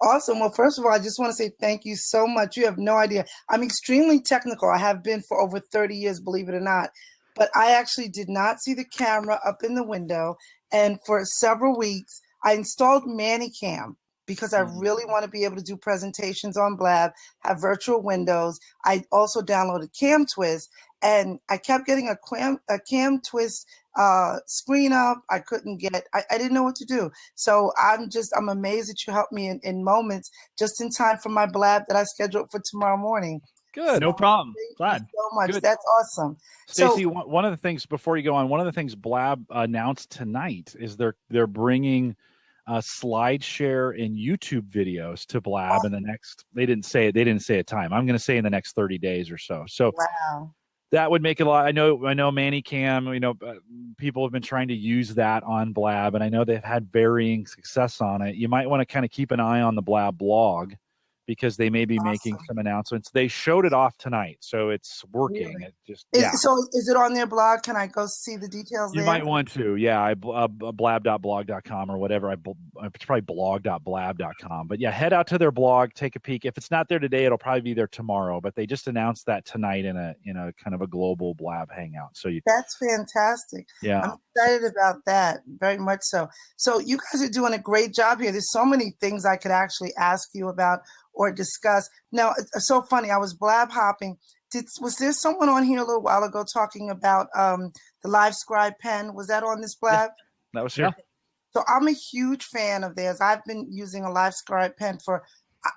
Awesome. Well, first of all, I just want to say thank you so much. You have no idea. I'm extremely technical. I have been for over 30 years, believe it or not. But I actually did not see the camera up in the window. And for several weeks, I installed ManyCam because I really want to be able to do presentations on Blab, have virtual windows. I also downloaded CamTwist, and I kept getting a CamTwist screen up. I couldn't get, I didn't know what to do. So I'm amazed that you helped me in moments just in time for my Blab that I scheduled for tomorrow morning. Good. No problem. Glad. Thank you so much. Good. That's awesome. Stacy, one of the things before you go on, one of the things Blab announced tonight is they're bringing SlideShare and YouTube videos to Blab in the next. They didn't say a time. I'm going to say in the next 30 days or so. So wow. That would make it a lot. I know ManyCam, people have been trying to use that on Blab, and I know they've had varying success on it. You might want to kind of keep an eye on the Blab blog because they may be making some announcements. They showed it off tonight, so it's working. Really? So is it on their blog? Can I go see the details there? You might want to. Yeah, blab.blog.com or whatever. It's probably blog.blab.com. But yeah, head out to their blog, take a peek. If it's not there today, it'll probably be there tomorrow. But they just announced that tonight in a kind of a global Blab hangout. So that's fantastic. Yeah, I'm excited about that, very much so. So you guys are doing a great job here. There's so many things I could actually ask you about or discuss. Now, it's so funny. I was Blab hopping. Was there someone on here a little while ago talking about the Livescribe pen? Was that on this Blab? Yeah, that was here. So I'm a huge fan of theirs. I've been using a Livescribe pen for,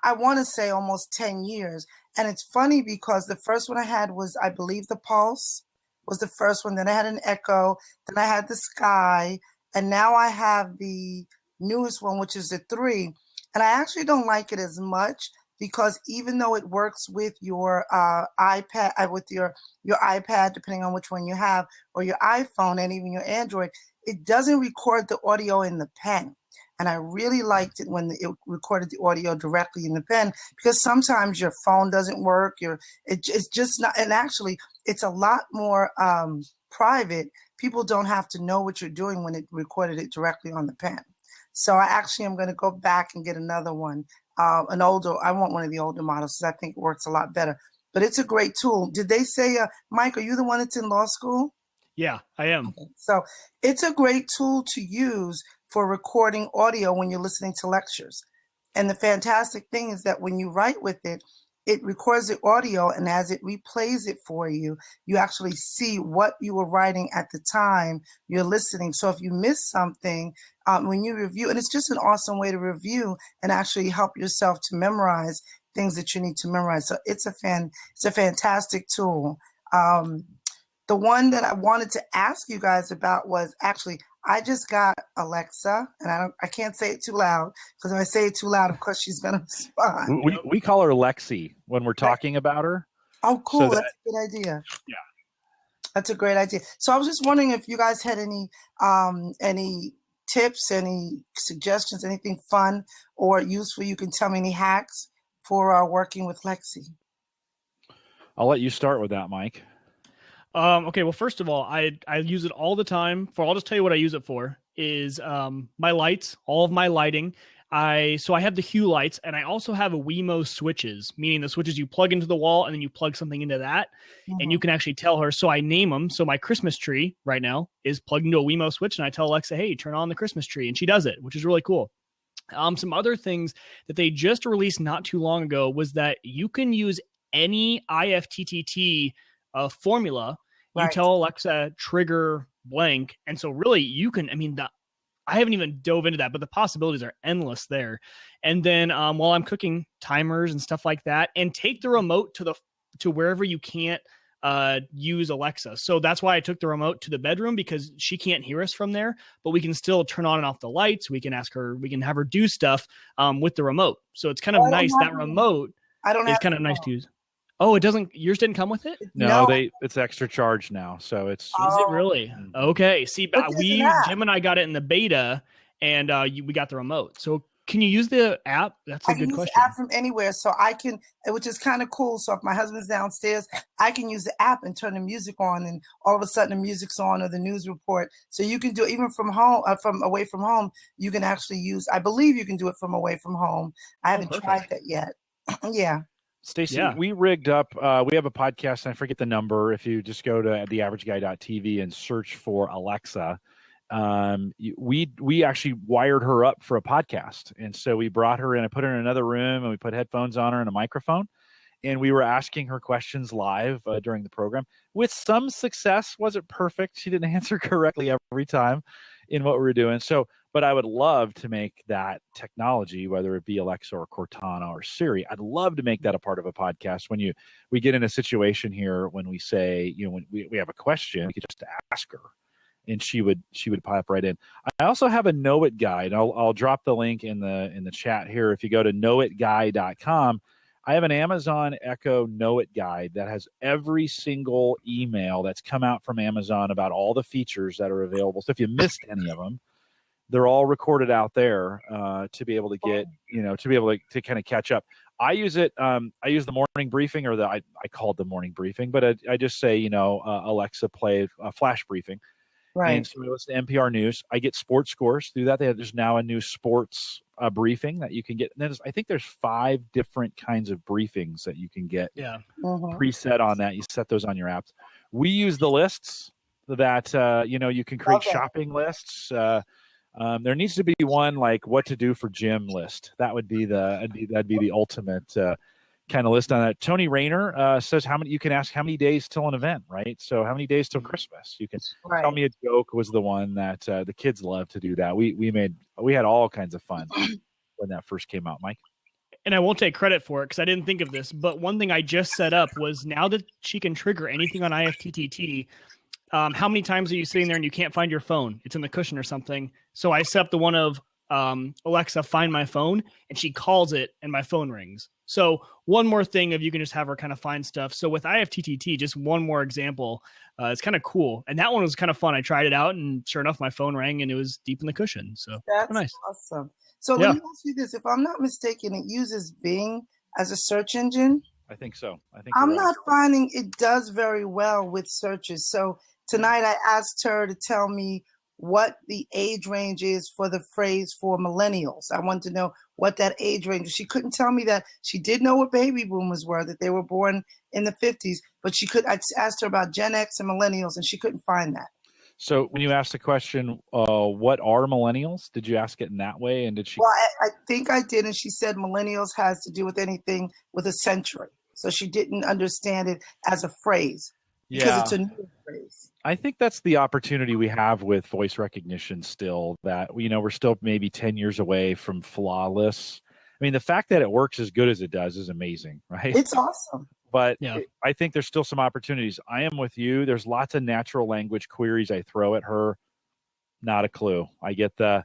I want to say, almost 10 years. And it's funny because the first one I had was, I believe, the Pulse was the first one. Then I had an Echo. Then I had the Sky. And now I have the newest one, which is the 3. And I actually don't like it as much because even though it works with your iPad, with your iPad, depending on which one you have, or your iPhone and even your Android, it doesn't record the audio in the pen. And I really liked it when it recorded the audio directly in the pen because sometimes your phone doesn't work. It's just not, and actually it's a lot more private. People don't have to know what you're doing when it recorded it directly on the pen. So I actually am going to go back and get another one, I want one of the older models because I think it works a lot better. But it's a great tool. Did they say, Mike, are you the one that's in law school? Yeah, I am. Okay. So it's a great tool to use for recording audio when you're listening to lectures. And the fantastic thing is that when you write with it, it records the audio, and as it replays it for you, you actually see what you were writing at the time you're listening. So if you miss something, when you review, and it's just an awesome way to review and actually help yourself to memorize things that you need to memorize. So it's a fantastic tool. The one that I wanted to ask you guys about was actually, I just got Alexa, and I can't say it too loud because if I say it too loud, of course she's going to respond. We call her Lexi when we're talking about her. Oh, cool. That's a good idea. Yeah. That's a great idea. So I was just wondering if you guys had any tips, any suggestions, anything fun or useful you can tell me, any hacks for working with Lexi. I'll let you start with that, Mike. Okay, well, first of all, I use it all the time. I'll just tell you what I use it for is my lights, all of my lighting. So I have the Hue lights, and I also have a Wemo switches, meaning the switches you plug into the wall and then you plug something into that, and you can actually tell her. So I name them. So my Christmas tree right now is plugged into a Wemo switch, and I tell Alexa, "Hey, turn on the Christmas tree," and she does it, which is really cool. Some other things that they just released not too long ago was that you can use any IFTTT formula. You tell Alexa trigger blank, and so really you can. I mean, I haven't even dove into that, but the possibilities are endless there. And then while I'm cooking, timers and stuff like that, and take the remote to wherever you can't use Alexa. So that's why I took the remote to the bedroom, because she can't hear us from there, but we can still turn on and off the lights. We can have her do stuff with the remote. So it's kind of nice. That remote is kind of nice to use. Oh, it doesn't. Yours didn't come with it? No, it's extra charge now, so it's. Is it really? Okay. See, Jim and I got it in the beta, and we got the remote. So can you use the app? That's a good question. I can use the app from anywhere, so I can, which is kind of cool. So if my husband's downstairs, I can use the app and turn the music on, and all of a sudden the music's on, or the news report. So you can do it even from home, from away from home. You can actually use. I believe you can do it from away from home. I haven't tried that yet. Yeah. Stacey, we rigged up, we have a podcast, and I forget the number. If you just go to theaverageguy.tv and search for Alexa, we actually wired her up for a podcast. And so we brought her in, I put her in another room, and we put headphones on her and a microphone. And we were asking her questions live during the program with some success. Wasn't perfect. She didn't answer correctly every time in what we were doing. But I would love to make that technology, whether it be Alexa or Cortana or Siri, I'd love to make that a part of a podcast. When we get in a situation here, when we say, when we have a question, we could just ask her, and she would pop right in. I also have a Know It guide. I'll drop the link in the chat here. If you go to knowitguy.com, I have an Amazon Echo Know It guide that has every single email that's come out from Amazon about all the features that are available. So if you missed any of them, they're all recorded out there to be able to get, to be able to kind of catch up. I use it. I use the morning briefing, or I call it the morning briefing, but I just say, Alexa, play a flash briefing. Right. And so I listen to NPR News. I get sports scores through that. There's now a new sports briefing that you can get. And I think there's 5 different kinds of briefings that you can get preset on that. You set those on your apps. We use the lists that, you can create shopping lists. There needs to be one like what to do for gym list. That'd be the ultimate kind of list on that. Tony Rayner says you can ask how many days till an event, right? So how many days till Christmas? You can tell me a joke was the one that the kids love to do that. We had all kinds of fun when that first came out, Mike. And I won't take credit for it because I didn't think of this, but one thing I just set up was now that she can trigger anything on IFTTT. How many times are you sitting there and you can't find your phone? It's in the cushion or something. So I set up the one of Alexa, find my phone, and she calls it and my phone rings. So one more thing of you can just have her kind of find stuff. So with IFTTT, just one more example, it's kind of cool. And that one was kind of fun. I tried it out, and sure enough, my phone rang and it was deep in the cushion. So that's nice. Awesome. So let me ask you this. If I'm not mistaken, it uses Bing as a search engine? I think so. I'm not finding it does very well with searches. So tonight I asked her to tell me what the age range is for the phrase for millennials. I wanted to know what that age range is. She couldn't tell me that. She did know what baby boomers were, that they were born in the 50s, but I asked her about Gen X and millennials, and she couldn't find that. So when you asked the question, what are millennials? Did you ask it in that way? And did she? Well, I think I did, and she said millennials has to do with anything with a century. So she didn't understand it as a phrase because it's a new phrase. I think that's the opportunity we have with voice recognition still, that, we're still maybe 10 years away from flawless. I mean, the fact that it works as good as it does is amazing, right? It's awesome. But I think there's still some opportunities. I am with you. There's lots of natural language queries I throw at her. Not a clue. I get I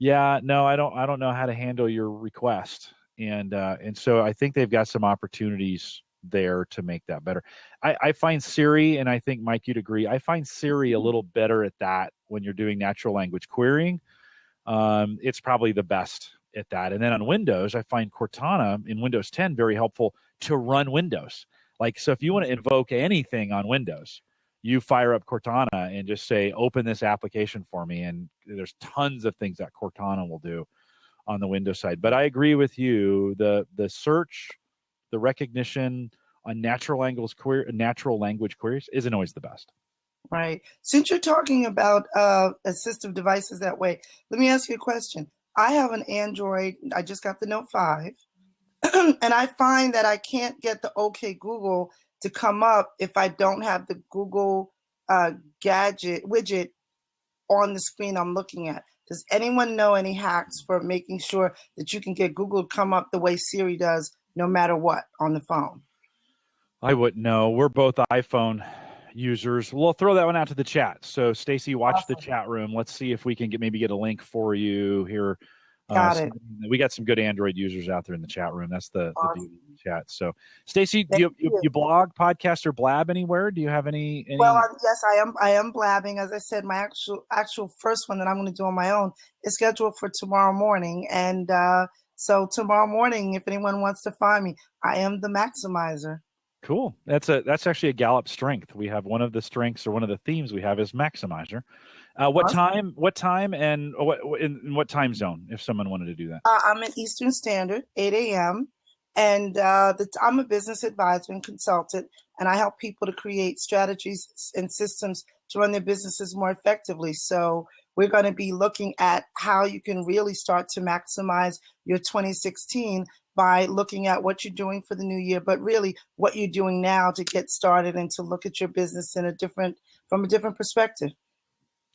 don't know how to handle your request. And so I think they've got some opportunities there to make that better. I find Siri, and I think, Mike, you'd agree, I find Siri a little better at that when you're doing natural language querying. It's probably the best at that. And then on Windows, I find Cortana in Windows 10 very helpful to run Windows. Like, so if you want to invoke anything on Windows, you fire up Cortana and just say, open this application for me. And there's tons of things that Cortana will do on the Windows side. But I agree with you. The search, the recognition on natural language queries isn't always the best. Right. Since you're talking about assistive devices that way, let me ask you a question. I have an Android. I just got the Note 5. And I find that I can't get the OK Google to come up if I don't have the Google gadget widget on the screen I'm looking at. Does anyone know any hacks for making sure that you can get Google to come up the way Siri does, no matter what, on the phone? I wouldn't know. We're both iPhone users. We'll throw that one out to the chat. So Stacy, watch the chat room. Let's see if we can maybe get a link for you here. Got it. We got some good Android users out there in the chat room. That's the beauty of the chat. So, Stacy, do you blog, podcast, or blab anywhere? Do you have any? Well, yes, I am blabbing. As I said, my actual first one that I'm going to do on my own is scheduled for tomorrow morning. And so tomorrow morning, if anyone wants to find me, I am the Maximizer. Cool. That's actually a Gallup strength. We have one of the strengths, or one of the themes we have, is Maximizer. What time, and in what time zone, if someone wanted to do that? I'm in Eastern Standard, 8 a.m. And I'm a business advisor and consultant, and I help people to create strategies and systems to run their businesses more effectively. So we're going to be looking at how you can really start to maximize your 2016 by looking at what you're doing for the new year, but really what you're doing now to get started and to look at your business from a different perspective.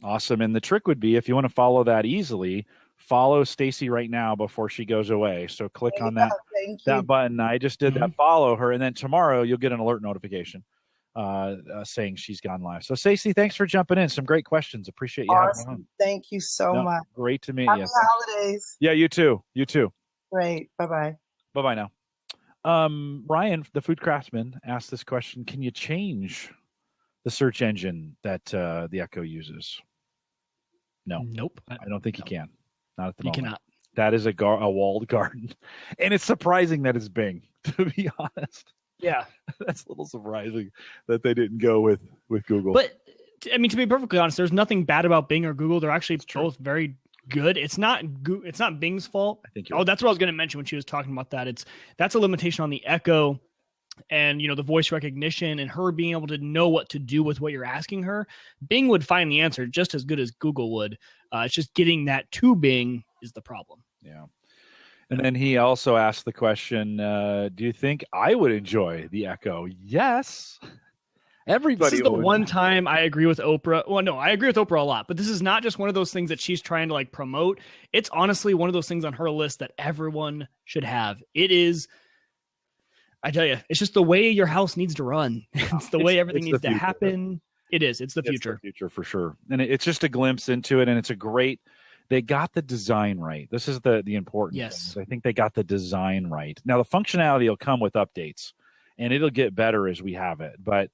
Awesome. And the trick would be, if you want to follow that easily, follow Stacy right now before she goes away. So click on that button. I just did that. Follow her, and then tomorrow you'll get an alert notification saying she's gone live. So Stacy, thanks for jumping in. Some great questions. Appreciate you having me on. Thank you so much. Great to meet you. Happy holidays. Yeah, you too. You too. Great. Bye-bye. Bye-bye now. Ryan, the food craftsman, asked this question: can you change the search engine that the Echo uses? No. Nope. I don't think you can. Not at the moment. You cannot. That is a walled garden. And it's surprising that it's Bing, to be honest. Yeah. That's a little surprising that they didn't go with Google. But, I mean, to be perfectly honest, there's nothing bad about Bing or Google. They're actually both very good. It's not Bing's fault. I think that's what I was going to mention when she was talking about that. That's a limitation on the Echo and, the voice recognition and her being able to know what to do with what you're asking her. Bing would find the answer just as good as Google would. It's just getting that to Bing is the problem. Yeah. And then he also asked the question, do you think I would enjoy the Echo? Yes. Everybody. This is the one time I agree with Oprah. Well, no, I agree with Oprah a lot, but this is not just one of those things that she's trying to promote. It's honestly one of those things on her list that everyone should have. It is, I tell you, it's just the way your house needs to run. It's the way everything needs to happen. It is. It's the future. It's the future for sure. And it's just a glimpse into it. And it's they got the design right. This is the important thing. I think they got the design right. Now the functionality will come with updates and it'll get better as we have it. But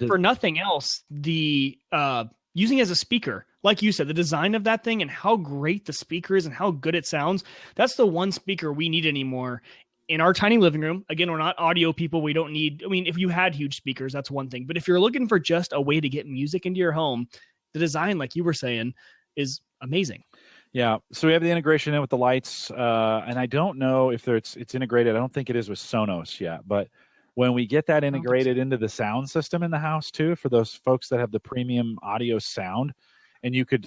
for nothing else, the using it as a speaker, like you said, the design of that thing and how great the speaker is and how good it sounds, that's the one speaker we need anymore. In our tiny living room, again, we're not audio people. We don't need, if you had huge speakers, that's one thing. But if you're looking for just a way to get music into your home, the design, like you were saying, is amazing. Yeah. So we have the integration in with the lights. And I don't know if it's integrated. I don't think it is with Sonos yet. But when we get that integrated into the sound system in the house too, for those folks that have the premium audio sound, and you could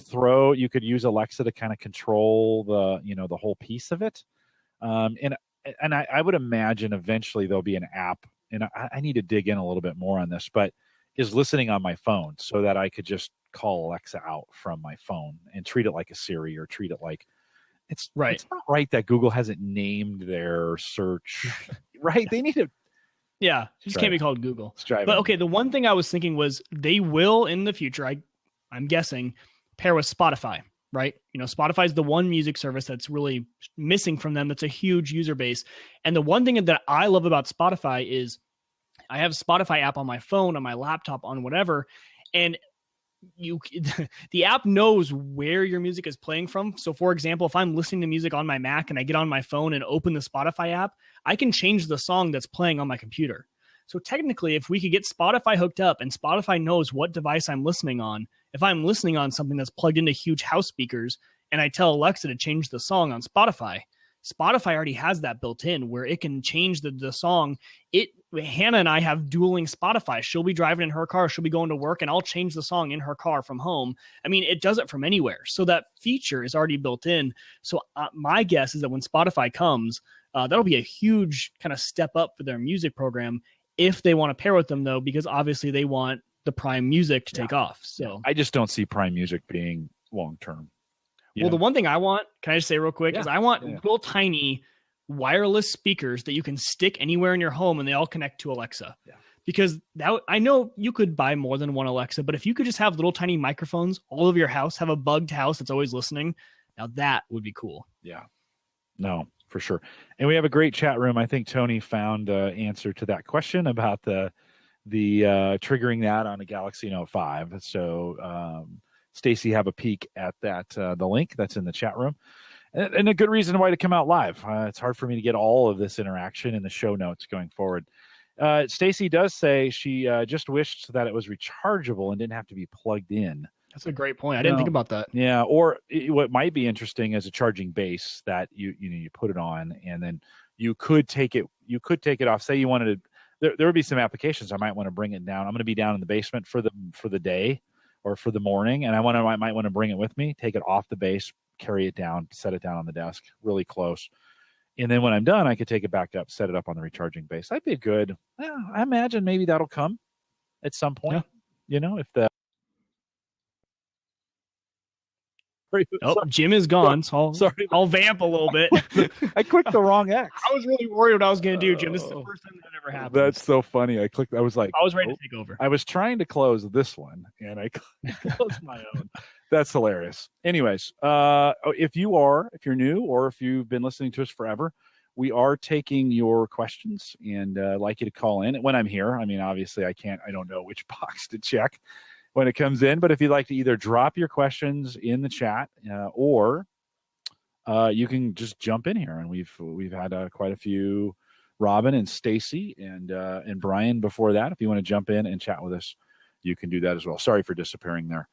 use Alexa to kind of control the whole piece of it. And I would imagine eventually there'll be an app, and I need to dig in a little bit more on this, but is listening on my phone so that I could just call Alexa out from my phone and treat it like a Siri or treat it like it's right. It's not right that Google hasn't named their search, right? They need to. Yeah, it just can't be called Google. But okay, the one thing I was thinking was they will in the future, I'm guessing, pair with Spotify. Right? Spotify is the one music service that's really missing from them. That's a huge user base. And the one thing that I love about Spotify is I have a Spotify app on my phone, on my laptop, on whatever. And the app knows where your music is playing from. So for example, if I'm listening to music on my Mac and I get on my phone and open the Spotify app, I can change the song that's playing on my computer. So technically, if we could get Spotify hooked up and Spotify knows what device I'm listening on, if I'm listening on something that's plugged into huge house speakers and I tell Alexa to change the song on Spotify, Spotify already has that built in where it can change the song. Hannah and I have dueling Spotify. She'll be driving in her car. She'll be going to work and I'll change the song in her car from home. I mean, it does it from anywhere. So that feature is already built in. So my guess is that when Spotify comes, that'll be a huge kind of step up for their music program if they want to pair with them, though, because obviously they want the Prime Music to take off. So I just don't see Prime Music being long-term. Well, the one thing I want, can I just say real quick, is I want little tiny wireless speakers that you can stick anywhere in your home and they all connect to Alexa. Yeah. Because I know you could buy more than one Alexa, but if you could just have little tiny microphones all over your house, have a bugged house that's always listening, now that would be cool. Yeah. No, for sure. And we have a great chat room. I think Tony found an answer to that question about the triggering that on a Galaxy Note 5. So Stacy, have a peek at that, the link that's in the chat room. And a good reason why to come out live. It's hard for me to get all of this interaction in the show notes going forward. Stacy does say she just wished that it was rechargeable and didn't have to be plugged in. That's a great point. I didn't think about that. Yeah, or what might be interesting is a charging base that you put it on, and then you could take it off. Say you wanted to. There would be some applications I might want to bring it down. I'm going to be down in the basement for the day or for the morning, and I might want to bring it with me. Take it off the base, carry it down, set it down on the desk, really close. And then when I'm done, I could take it back up, set it up on the recharging base. That'd be good. Yeah, I imagine maybe that'll come at some point. Yeah. If the Jim is gone, so I'll vamp a little bit. I clicked the wrong X. I was really worried what I was going to do, Jim. This is the first time that ever happened. That's so funny. I was ready to take over. I was trying to close this one, and I closed my own. That's hilarious. Anyways, if you're new or if you've been listening to us forever, we are taking your questions, and I'd like you to call in when I'm here. I mean, obviously, I don't know which box to check when it comes in, but if you'd like to either drop your questions in the chat or you can just jump in here. And we've had quite a few, Robin and Stacy and Brian before that. If you want to jump in and chat with us, you can do that as well. Sorry for disappearing there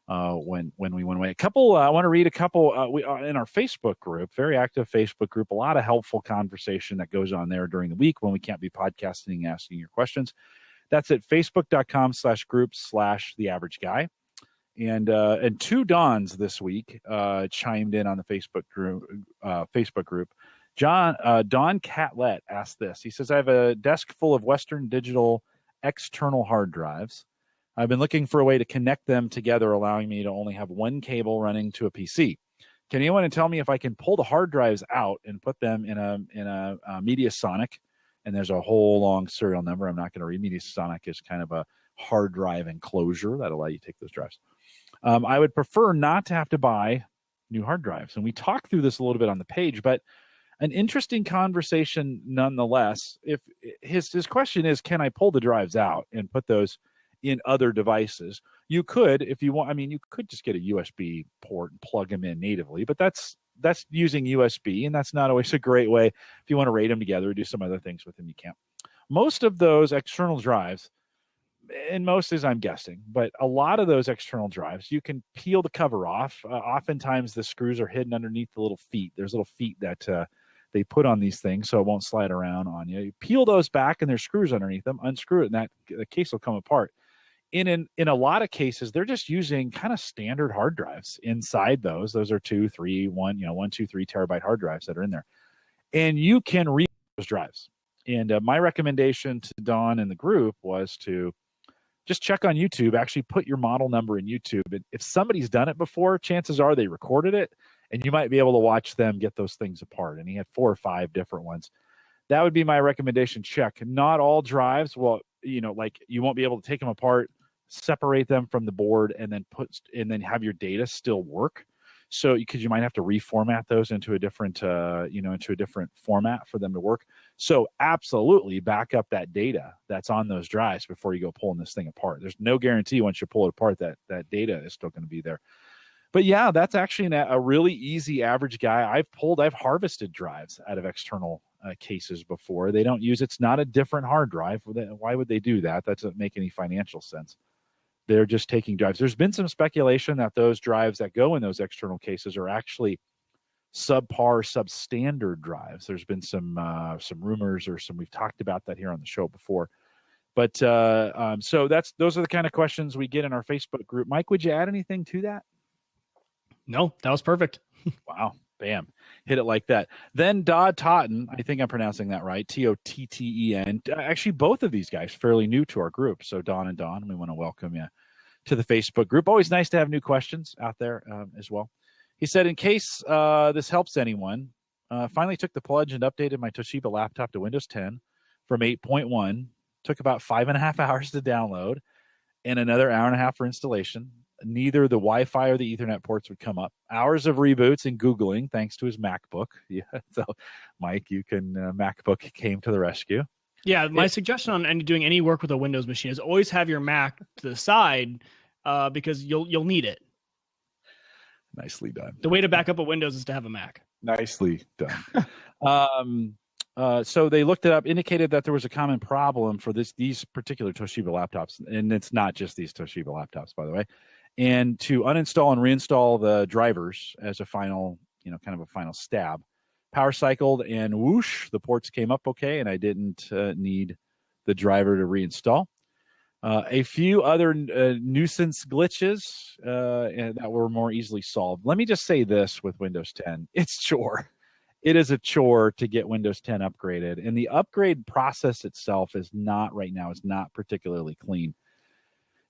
when we went away. I want to read a couple. We are in our Facebook group, very active Facebook group, a lot of helpful conversation that goes on there during the week when we can't be podcasting, asking your questions. That's at facebook.com/groups/theaverageguy. And two Dons this week chimed in on the Facebook group. Don Catlett asked this. He says, I have a desk full of Western Digital external hard drives. I've been looking for a way to connect them together, allowing me to only have one cable running to a PC. Can anyone tell me if I can pull the hard drives out and put them in a Mediasonic? And there's a whole long serial number. I'm not going to read. Mediasonic is kind of a hard drive enclosure that allows you to take those drives. I would prefer not to have to buy new hard drives. And we talked through this a little bit on the page, but an interesting conversation nonetheless. If his question is, can I pull the drives out and put those in other devices? You could, if you want. I mean, you could just get a USB port and plug them in natively, but that's using USB, and that's not always a great way. If you want to RAID them together or do some other things with them, you can't. Most of those external drives, and most is I'm guessing, but a lot of those external drives, you can peel the cover off. Oftentimes the screws are hidden underneath the little feet. There's little feet that they put on these things so it won't slide around on you. You peel those back and there's screws underneath them, unscrew it, and the case will come apart. In a lot of cases, they're just using kind of standard hard drives inside those. Those are 1, 2, 3 terabyte hard drives that are in there. And you can read those drives. And my recommendation to Don and the group was to just check on YouTube, actually put your model number in YouTube. And if somebody's done it before, chances are they recorded it, and you might be able to watch them get those things apart. And he had 4 or 5 different ones. That would be my recommendation. Check. Not all drives, well, you won't be able to take them apart, separate them from the board, and then have your data still work. So because you might have to reformat those into a different format for them to work. So absolutely back up that data that's on those drives before you go pulling this thing apart. There's no guarantee once you pull it apart that data is still going to be there. But yeah, that's actually a really easy average guy. I've harvested drives out of external cases before. They don't use, it's not a different hard drive. Why would they do that? That doesn't make any financial sense. They're just taking drives. There's been some speculation that those drives that go in those external cases are actually subpar, substandard drives. There's been some rumors or we've talked about that here on the show before. But so those are the kind of questions we get in our Facebook group. Mike, would you add anything to that? No, that was perfect. Wow. Bam. Hit it like that. Then Dodd Totten, I think I'm pronouncing that right, Totten. Actually, both of these guys fairly new to our group. So Don and Don, we want to welcome you to the Facebook group. Always nice to have new questions out there as well. He said, in case this helps anyone, finally took the plunge and updated my Toshiba laptop to Windows 10 from 8.1. Took about 5.5 hours to download and another hour and a half for installation. Neither the Wi-Fi or the Ethernet ports would come up. Hours of reboots and Googling thanks to his MacBook. Yeah, so Mike, you can MacBook came to the rescue. Yeah, my suggestion on doing any work with a Windows machine is always have your Mac to the side because you'll need it. Nicely done. The way to back up a Windows is to have a Mac. Nicely done. So they looked it up, indicated that there was a common problem for these particular Toshiba laptops, and it's not just these Toshiba laptops, by the way. And to uninstall and reinstall the drivers as a final, kind of a final stab. Power cycled and whoosh, the ports came up okay, and I didn't need the driver to reinstall. A few other nuisance glitches that were more easily solved. Let me just say this with Windows 10. It's chore. It is a chore to get Windows 10 upgraded. And the upgrade process itself is not particularly clean.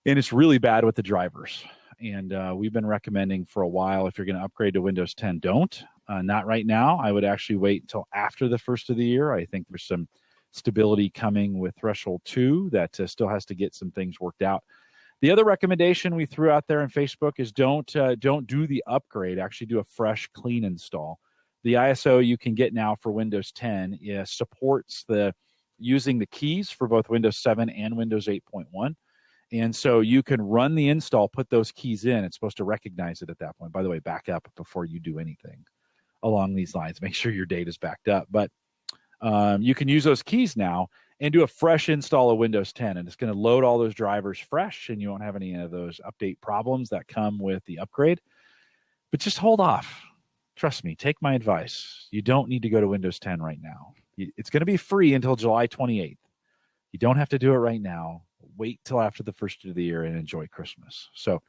And it's really bad with the drivers. And we've been recommending for a while, if you're going to upgrade to Windows 10, don't. Not right now. I would actually wait until after the first of the year. I think there's some stability coming with Threshold 2 that still has to get some things worked out. The other recommendation we threw out there on Facebook is don't do the upgrade. Actually do a fresh, clean install. The ISO you can get now for Windows 10 supports using the keys for both Windows 7 and Windows 8.1. And so you can run the install, put those keys in. It's supposed to recognize it at that point. By the way, back up before you do anything along these lines. Make sure your data is backed up. But you can use those keys now and do a fresh install of Windows 10. And it's going to load all those drivers fresh, and you won't have any of those update problems that come with the upgrade. But just hold off. Trust me, take my advice. You don't need to go to Windows 10 right now. It's going to be free until July 28th. You don't have to do it right now. Wait till after the first of the year and enjoy Christmas. So,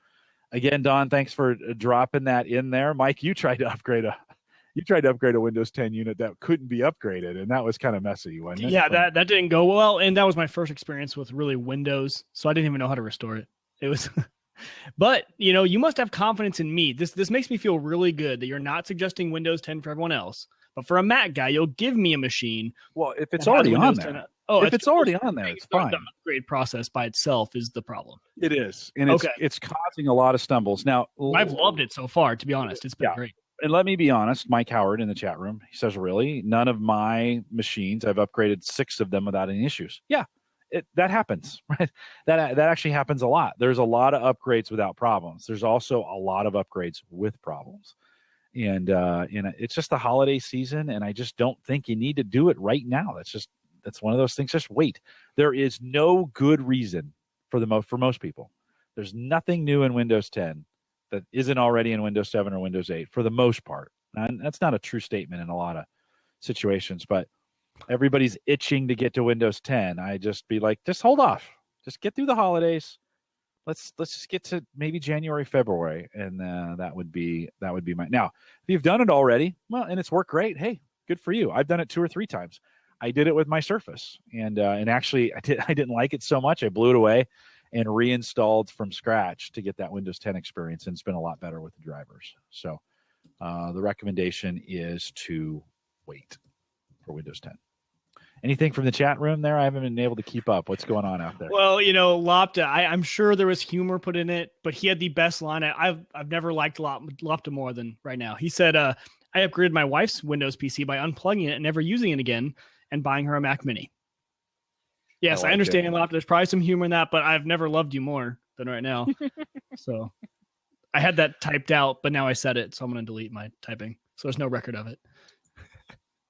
again, Don, thanks for dropping that in there. Mike, you tried to upgrade a Windows 10 unit that couldn't be upgraded, and that was kind of messy, wasn't it? Yeah, that didn't go well, and that was my first experience with really Windows, so I didn't even know how to restore it. It was... But, you must have confidence in me. This makes me feel really good that you're not suggesting Windows 10 for everyone else. But for a Mac guy, you'll give me a machine. Well, if it's already on there. If it's already on there, it's fine. The upgrade process by itself is the problem. It is. And it's causing a lot of stumbles. Now, I've loved it so far, to be honest. It's been great. And let me be honest, Mike Howard in the chat room, he says, really? None of my machines, I've upgraded 6 of them without any issues. Yeah. That happens, right? That actually happens a lot. There's a lot of upgrades without problems. There's also a lot of upgrades with problems. And it's just the holiday season, and I just don't think you need to do it right now. That's one of those things. Just wait. There is no good reason for most people. There's nothing new in Windows 10 that isn't already in Windows 7 or Windows 8 for the most part. And that's not a true statement in a lot of situations, but everybody's itching to get to Windows 10. I just be like, just hold off. Just get through the holidays. Let's just get to maybe January, February, and that would be my. Now, if you've done it already, well, and it's worked great, hey, good for you. I've done it 2 or 3 times. I did it with my Surface, and actually I didn't like it so much. I blew it away and reinstalled from scratch to get that Windows 10 experience, and it's been a lot better with the drivers. So the recommendation is to wait for Windows 10. Anything from the chat room there? I haven't been able to keep up. What's going on out there? Well, Lopta, I'm sure there was humor put in it, but he had the best line. I've never liked Lopta more than right now. He said, I upgraded my wife's Windows PC by unplugging it and never using it again and buying her a Mac Mini. Yes, I understand, Lopta. There's probably some humor in that, but I've never loved you more than right now. So I had that typed out, but now I said it, so I'm going to delete my typing. So there's no record of it.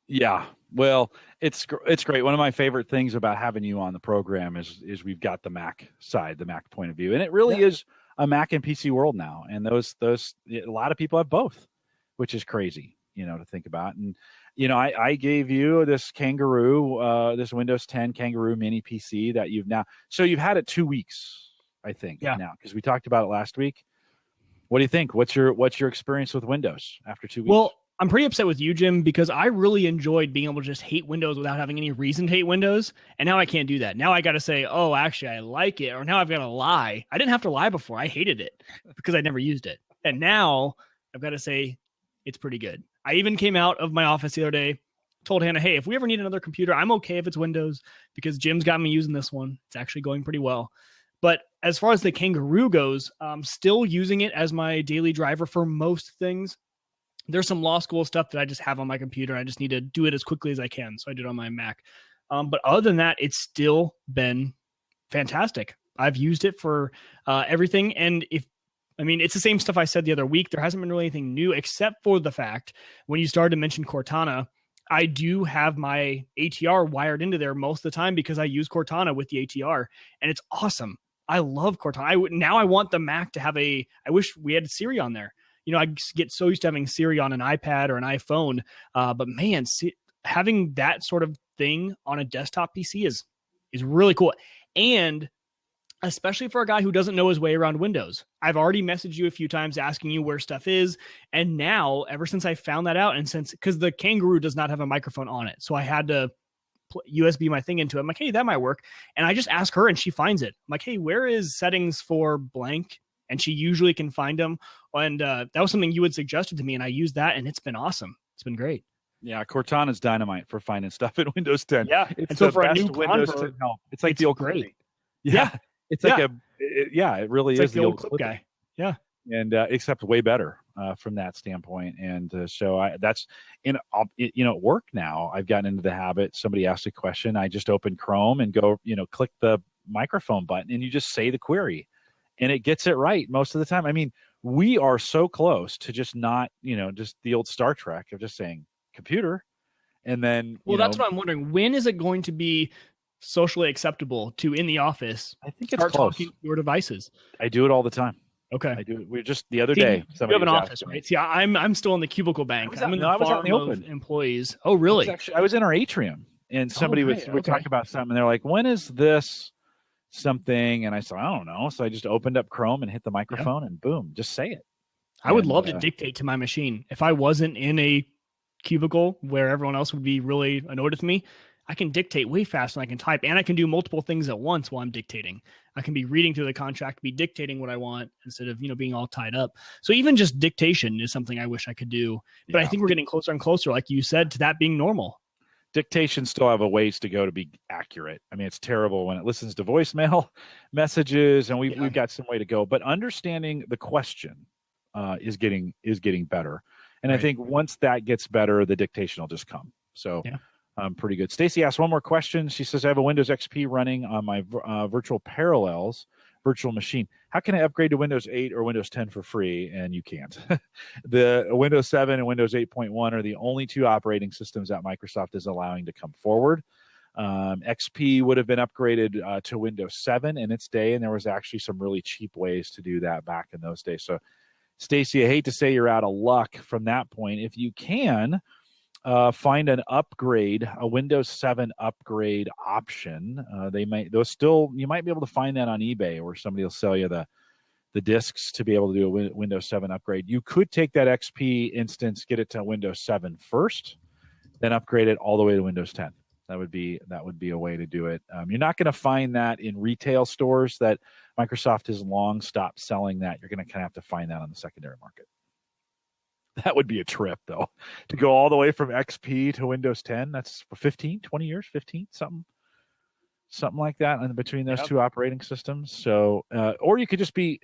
Yeah, well, it's great. One of my favorite things about having you on the program is we've got the Mac side, the Mac point of view, and it really is a Mac and PC world now. And those a lot of people have both, which is crazy, to think about. And I gave you this Kangaroo, this Windows 10 Kangaroo Mini PC that you've had it 2 weeks, I think. Yeah. Now, because we talked about it last week. What do you think? What's your experience with Windows after 2 weeks? Well, I'm pretty upset with you, Jim, because I really enjoyed being able to just hate Windows without having any reason to hate Windows. And now I can't do that. Now I got to say, oh, actually, I like it. Or now I've got to lie. I didn't have to lie before. I hated it because I never used it. And now I've got to say it's pretty good. I even came out of my office the other day, told Hannah, hey, if we ever need another computer, I'm okay if it's Windows because Jim's got me using this one. It's actually going pretty well. But as far as the Kangaroo goes, I'm still using it as my daily driver for most things. There's some law school stuff that I just have on my computer. I just need to do it as quickly as I can. So I did it on my Mac. But other than that, it's still been fantastic. I've used it for everything. And it's the same stuff I said the other week. There hasn't been really anything new except for the fact when you started to mention Cortana, I do have my ATR wired into there most of the time because I use Cortana with the ATR and it's awesome. I love Cortana. Now I want the Mac to have I wish we had Siri on there. I get so used to having Siri on an iPad or an iPhone. But man, having that sort of thing on a desktop PC is really cool. And especially for a guy who doesn't know his way around Windows. I've already messaged you a few times asking you where stuff is. And now, ever since I found that out, and because the Kangaroo does not have a microphone on it, so I had to USB my thing into it. I'm like, hey, that might work. And I just ask her and she finds it. I'm like, hey, where is settings for blank? And she usually can find them. And that was something you had suggested to me, and I used that, and it's been awesome. It's been great. Yeah, Cortana's dynamite for finding stuff in Windows 10. Yeah, it's and so for a best new Windows convert, 10 help. It's like the old great. Yeah, it's like it really it's is like the old clip guy. Yeah, and except way better from that standpoint. And so that's at work now. I've gotten into the habit. Somebody asked a question, I just open Chrome and go, click the microphone button, and you just say the query. And it gets it right most of the time. I mean, we are so close to just not, just the old Star Trek of just saying computer. And then, that's what I'm wondering. When is it going to be socially acceptable to, in the office, I think start it's close. talking to your devices? I do it all the time. Okay. I do it. We're just the other day. You have an office, right? See, I'm still in the cubicle bank. I was out in the open. Employees. Oh, really? I was in our atrium, and somebody would talk about something. And they're like, when is this something? And I said, I don't know. So I just opened up Chrome and hit the microphone and boom, just say it. I would love to dictate to my machine. If I wasn't in a cubicle where everyone else would be really annoyed with me, I can dictate way faster than I can type, and I can do multiple things at once while I'm dictating. I can be reading through the contract, be dictating what I want instead of, being all tied up. So even just dictation is something I wish I could do. But I think we're getting closer and closer, like you said, to that being normal. Dictation still have a ways to go to be accurate. I mean, it's terrible when it listens to voicemail messages, and we've got some way to go. But understanding the question is getting better. And I think once that gets better, the dictation will just come. So pretty good. Stacy asked one more question. She says, I have a Windows XP running on my virtual parallels virtual machine. How can I upgrade to Windows 8 or Windows 10 for free? And you can't. The Windows 7 and Windows 8.1 are the only two operating systems that Microsoft is allowing to come forward. XP would have been upgraded to Windows 7 in its day, and there was actually some really cheap ways to do that back in those days. So, Stacy, I hate to say you're out of luck from that point. If you can find an upgrade, a Windows 7 upgrade option, you might be able to find that on eBay, where somebody will sell you the discs to be able to do a Windows 7 upgrade. You could take that XP instance, get it to Windows 7 first, then upgrade it all the way to Windows 10. That would be a way to do it. You're not going to find that in retail stores. That Microsoft has long stopped selling that. You're going to kind of have to find that on the secondary market. That would be a trip, though, to go all the way from XP to Windows 10. That's 15, 20 years, 15, something like that in between those two operating systems. So, or you could just be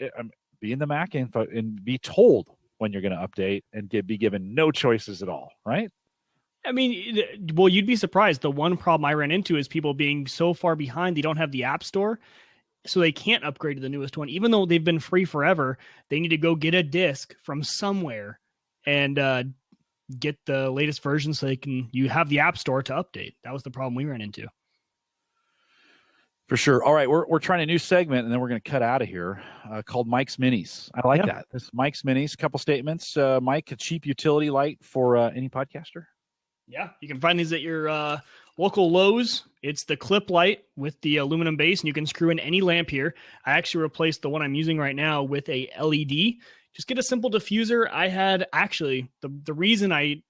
in the Mac info and be told when you're going to update and be given no choices at all, right? I mean, well, you'd be surprised. The one problem I ran into is people being so far behind, they don't have the App Store. So they can't upgrade to the newest one, even though they've been free forever. They need to go get a disc from somewhere and get the latest version so you have the app store to update. That was the problem we ran into. For sure. All right, we're trying a new segment, and then we're going to cut out of here called Mike's Minis. I like that. This is Mike's Minis. A couple statements. Mike, a cheap utility light for any podcaster? Yeah, you can find these at your local Lowe's. It's the clip light with the aluminum base, and you can screw in any lamp here. I actually replaced the one I'm using right now with a LED. Just get a simple diffuser. I had actually the reason I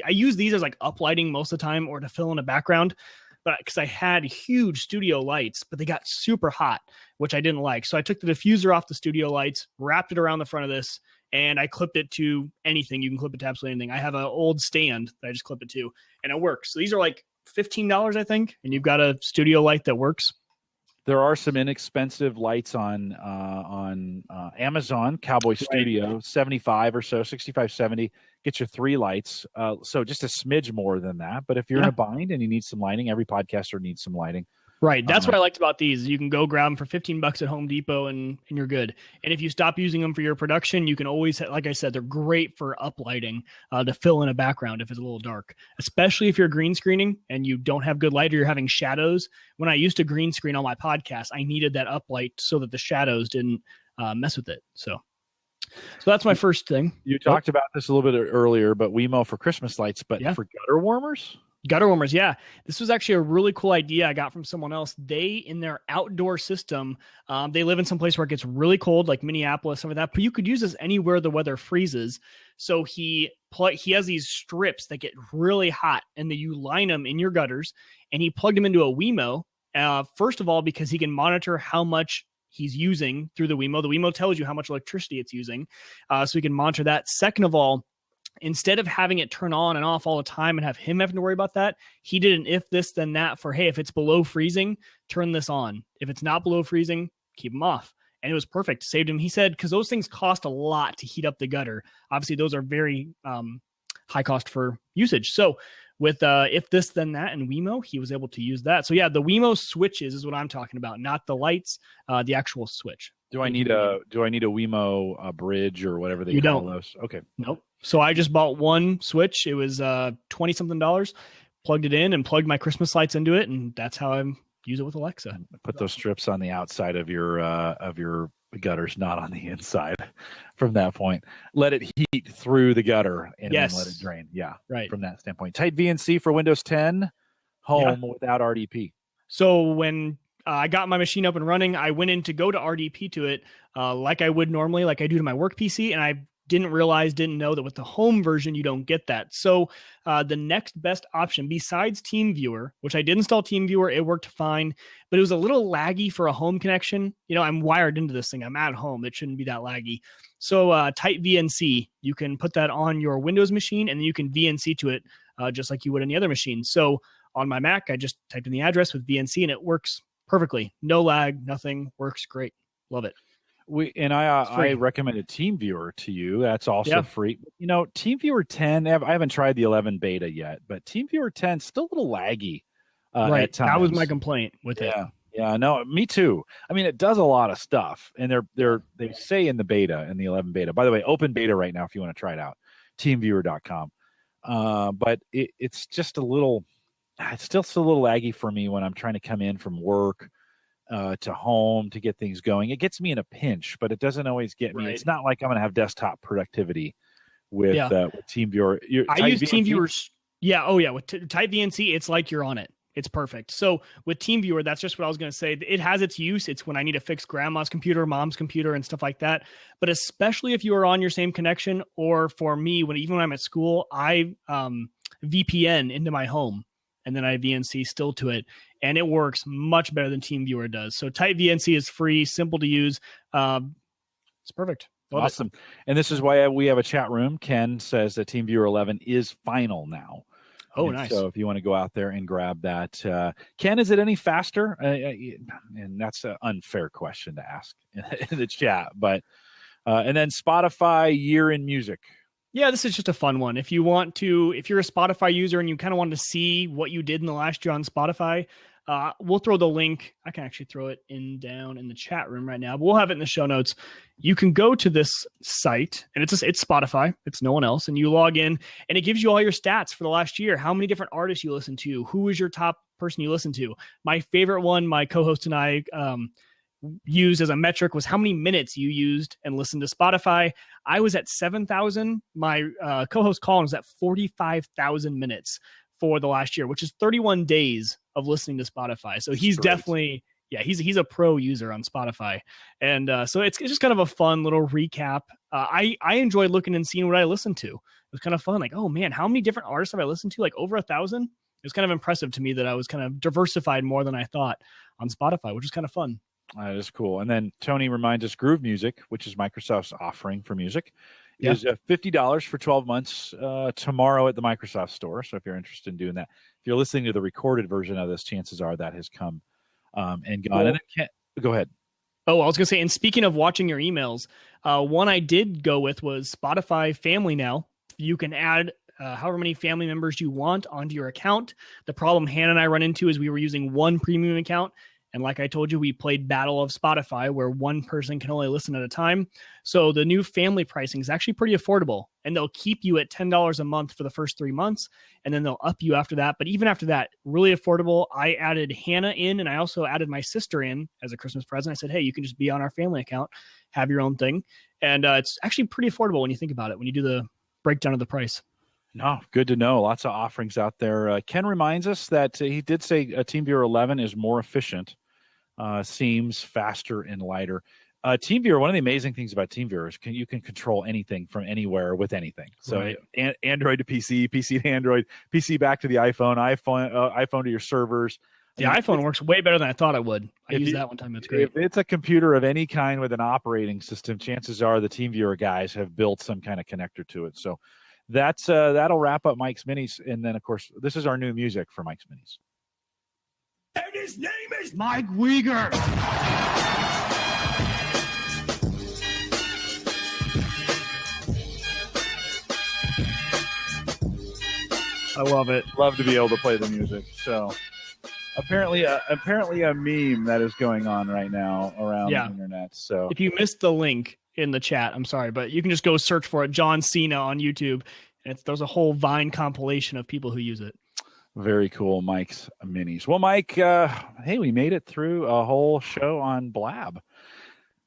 use these as like uplighting most of the time or to fill in a background. But because I had huge studio lights, but they got super hot, which I didn't like. So I took the diffuser off the studio lights, wrapped it around the front of this, and I clipped it to anything. You can clip it to absolutely anything. I have an old stand that I just clip it to, and it works. So these are like $15, I think, and you've got a studio light that works. There are some inexpensive lights on Amazon, Cowboy Studio, 75 or so, 65, 70. Get your 3 lights. So just a smidge more than that. But if you're in a bind and you need some lighting, every podcaster needs some lighting. Right. That's what I liked about these. You can go grab them for $15 at Home Depot and you're good. And if you stop using them for your production, you can always, like I said, they're great for uplighting to fill in a background if it's a little dark, especially if you're green screening and you don't have good light or you're having shadows. When I used to green screen on my podcast, I needed that uplight so that the shadows didn't mess with it. So that's my first thing. You talked about this a little bit earlier, but Wemo for Christmas lights, but for gutter warmers? Gutter warmers, yeah. This was actually a really cool idea I got from someone else. They, in their outdoor system, they live in some place where it gets really cold, like Minneapolis, some of that. But you could use this anywhere the weather freezes. So he has these strips that get really hot, and then you line them in your gutters. And he plugged them into a Wemo. First of all, because he can monitor how much he's using through the Wemo. The Wemo tells you how much electricity it's using, so he can monitor that. Second of all, instead of having it turn on and off all the time and have him having to worry about that, he did an if this, then that for, hey, if it's below freezing, turn this on. If it's not below freezing, keep them off. And it was perfect. Saved him. He said, because those things cost a lot to heat up the gutter. Obviously, those are very high cost for usage. So with if this, then that and Wemo, he was able to use that. So yeah, the Wemo switches is what I'm talking about, not the lights, the actual switch. Do I need a Wemo bridge or whatever they call those? Okay. Nope. So I just bought one switch. It was $20-something, plugged it in and plugged my Christmas lights into it. And that's how I use it with Alexa. Put those strips on the outside of your gutters, not on the inside. From that point, let it heat through the gutter and then let it drain. Yeah. Right. From that standpoint, tight VNC for Windows 10 home without RDP. So when I got my machine up and running, I went in to go to RDP to it like I would normally, like I do to my work PC. And I didn't know that with the home version, you don't get that. So the next best option besides TeamViewer, which I did install TeamViewer, it worked fine, but it was a little laggy for a home connection. You know, I'm wired into this thing. I'm at home. It shouldn't be that laggy. So tight VNC, you can put that on your Windows machine and then you can VNC to it just like you would any other machine. So on my Mac, I just typed in the address with VNC and it works perfectly. No lag, nothing. Works great. Love it. I recommended TeamViewer to you. That's also free. You know, TeamViewer 10, I haven't tried the 11 beta yet, but TeamViewer 10 still a little laggy. Right. That was my complaint with it. Yeah, no, me too. I mean, it does a lot of stuff, and they say in the beta, in the 11 beta. By the way, open beta right now if you want to try it out. TeamViewer.com. But it's just a little laggy for me when I'm trying to come in from work to home to get things going. It gets me in a pinch, but it doesn't always get me. It's not like I'm going to have desktop productivity with TeamViewer. I use TeamViewer. Yeah. Oh yeah. With Type VNC, it's like you're on it. It's perfect. So with TeamViewer, that's just what I was going to say. It has its use. It's when I need to fix grandma's computer, mom's computer, and stuff like that. But especially if you are on your same connection, or for me, even when I'm at school, I VPN into my home, and then I VNC still to it, and it works much better than TeamViewer does. So Type VNC is free, simple to use. It's perfect. Love awesome. And this is why we have a chat room. Ken says that TeamViewer 11 is final now. Oh, and nice. So if you want to go out there and grab that. Ken, is it any faster? And that's an unfair question to ask in the chat. But and then Spotify year in music. Yeah, this is just a fun one. If you're a Spotify user and you kind of want to see what you did in the last year on Spotify, We'll throw the link. I can actually throw it down in the chat room right now, but we'll have it in the show notes. You can go to this site, and it's Spotify. It's no one else. And you log in, and it gives you all your stats for the last year, how many different artists you listen to, who is your top person you listen to. My favorite one, my co-host and I used as a metric, was how many minutes you used and listened to Spotify. I was at 7,000. My co-host Collin was at 45,000 minutes for the last year, which is 31 days of listening to Spotify. So he's definitely, he's a pro user on Spotify. And so it's just kind of a fun little recap. I enjoyed looking and seeing what I listened to. It was kind of fun. Like, oh man, how many different artists have I listened to? Like over 1,000. It was kind of impressive to me that I was kind of diversified more than I thought on Spotify, which is kind of fun. That is cool. And then Tony reminds us Groove Music, which is Microsoft's offering for music, is $50 for 12 months tomorrow at the Microsoft Store. So if you're interested in doing that, if you're listening to the recorded version of this, chances are that has come and gone. Cool. And then go ahead. Oh, I was going to say, and speaking of watching your emails, one I did go with was Spotify Family Now. You can add however many family members you want onto your account. The problem Hannah and I run into is we were using one premium account. And like I told you, we played Battle of Spotify, where one person can only listen at a time. So the new family pricing is actually pretty affordable, and they'll keep you at $10 a month for the first 3 months, and then they'll up you after that. But even after that, really affordable. I added Hannah in, and I also added my sister in as a Christmas present. I said, hey, you can just be on our family account, have your own thing. And it's actually pretty affordable when you think about it, when you do the breakdown of the price. No, good to know. Lots of offerings out there. Ken reminds us that he did say TeamViewer 11 is more efficient. Seems faster and lighter. TeamViewer, one of the amazing things about TeamViewer is you can control anything from anywhere with anything. So right. Android to PC, PC to Android, PC back to the iPhone, iPhone to your servers. The iPhone works way better than I thought it would. I used that one time. It's great. If it's a computer of any kind with an operating system, chances are the TeamViewer guys have built some kind of connector to it. So that'll wrap up Mike's Minis. And then, of course, this is our new music for Mike's Minis. And his name is Mike Uyghur. I love it. Love to be able to play the music. So apparently a meme that is going on right now around the internet. So if you missed the link in the chat, I'm sorry, but you can just go search for it, John Cena on YouTube. And there's a whole Vine compilation of people who use it. Very cool, Mike's Minis. Well, Mike, hey, we made it through a whole show on Blab.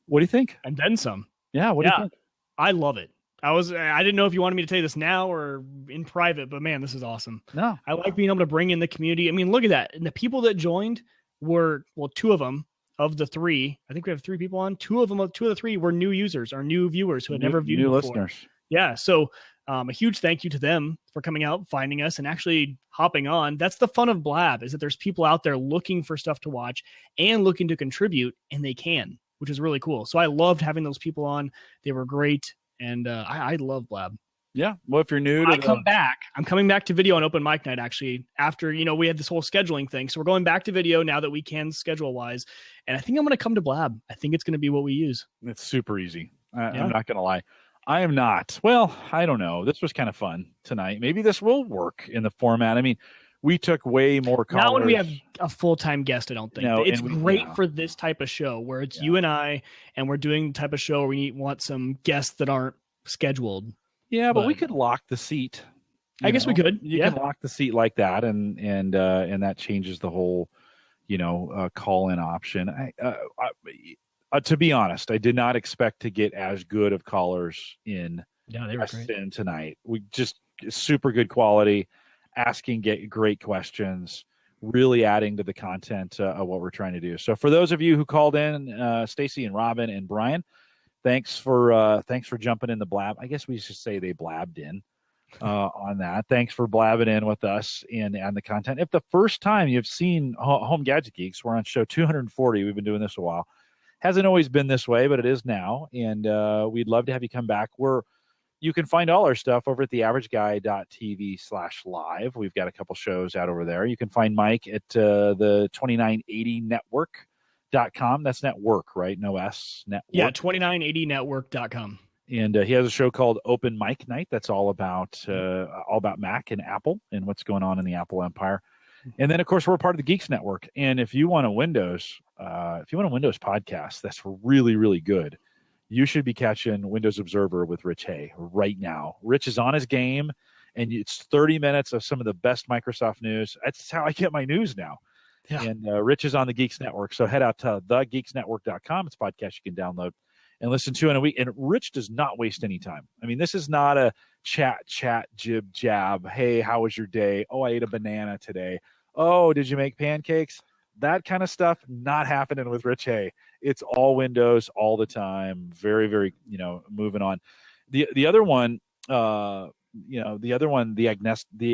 What do you think? And then some. Yeah, what do you think? I love it. I didn't know if you wanted me to tell you this now or in private, but man, this is awesome. No. I like being able to bring in the community. I mean, look at that. And the people that joined were, well, two of them of the three. I think we have 3 people on. Two of the 3 were new users or new viewers who had never viewed new before. Listeners. Yeah. So a huge thank you to them for coming out, finding us, and actually hopping on. That's the fun of Blab, is that there's people out there looking for stuff to watch and looking to contribute, and they can, which is really cool. So I loved having those people on. They were great, and I love Blab. Yeah. Well, if you're new to I'm coming back to video on open mic night, actually, after, we had this whole scheduling thing. So we're going back to video now that we can schedule wise. And I think I'm going to come to Blab. I think it's going to be what we use. It's super easy. I'm not going to lie. I am not. Well, I don't know. This was kind of fun tonight. Maybe this will work in the format. I mean, we took way more callers. Not when we have a full-time guest, I don't think. No, it's great for this type of show where it's you and I, and we're doing the type of show where we want some guests that aren't scheduled. Yeah, but we could lock the seat. I guess we could. You can lock the seat like that, and that changes the whole, call-in option. To be honest, I did not expect to get as good of callers in. Yeah, they were great tonight. We just super good quality, asking great questions, really adding to the content of what we're trying to do. So for those of you who called in, Stacy and Robin and Brian, thanks for jumping in the blab. I guess we should say they blabbed in on that. Thanks for blabbing in with us and the content. If the first time you've seen Home Gadget Geeks, we're on show 240. We've been doing this a while. Hasn't always been this way, but it is now. And we'd love to have you come back. You can find all our stuff over at theaverageguy.tv/live. We've got a couple shows out over there. You can find Mike at the 2980network.com. That's network, right? No S, network. Yeah, 2980network.com. And he has a show called Open Mic Night. That's all about Mac and Apple and what's going on in the Apple empire. And then, of course, we're part of the Geeks Network. And if you want a Windows podcast that's really, really good, you should be catching Windows Observer with Rich Hay right now. Rich is on his game, and it's 30 minutes of some of the best Microsoft news. That's how I get my news now. Yeah. And Rich is on the Geeks Network. So head out to thegeeksnetwork.com. It's a podcast you can download and listen to in a week. And Rich does not waste any time. I mean, this is not a chat, jib, jab. Hey, how was your day? Oh, I ate a banana today. Oh, did you make pancakes? That kind of stuff not happening with Rich Hay. It's all Windows all the time. Very, very, moving on. The other one, the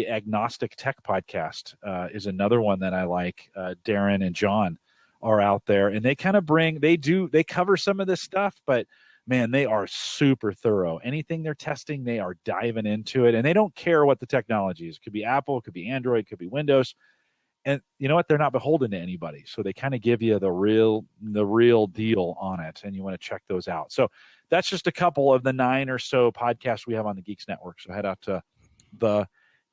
Agnostic Tech Podcast is another one that I like. Darren and John are out there, and they kind of they cover some of this stuff, but man, they are super thorough. Anything they're testing, they are diving into it, and they don't care what the technology is. It could be Apple, it could be Android, it could be Windows. And you know what? They're not beholden to anybody. So they kind of give you the real deal on it, and you want to check those out. So that's just a couple of the 9 or so podcasts we have on the Geeks Network. So head out to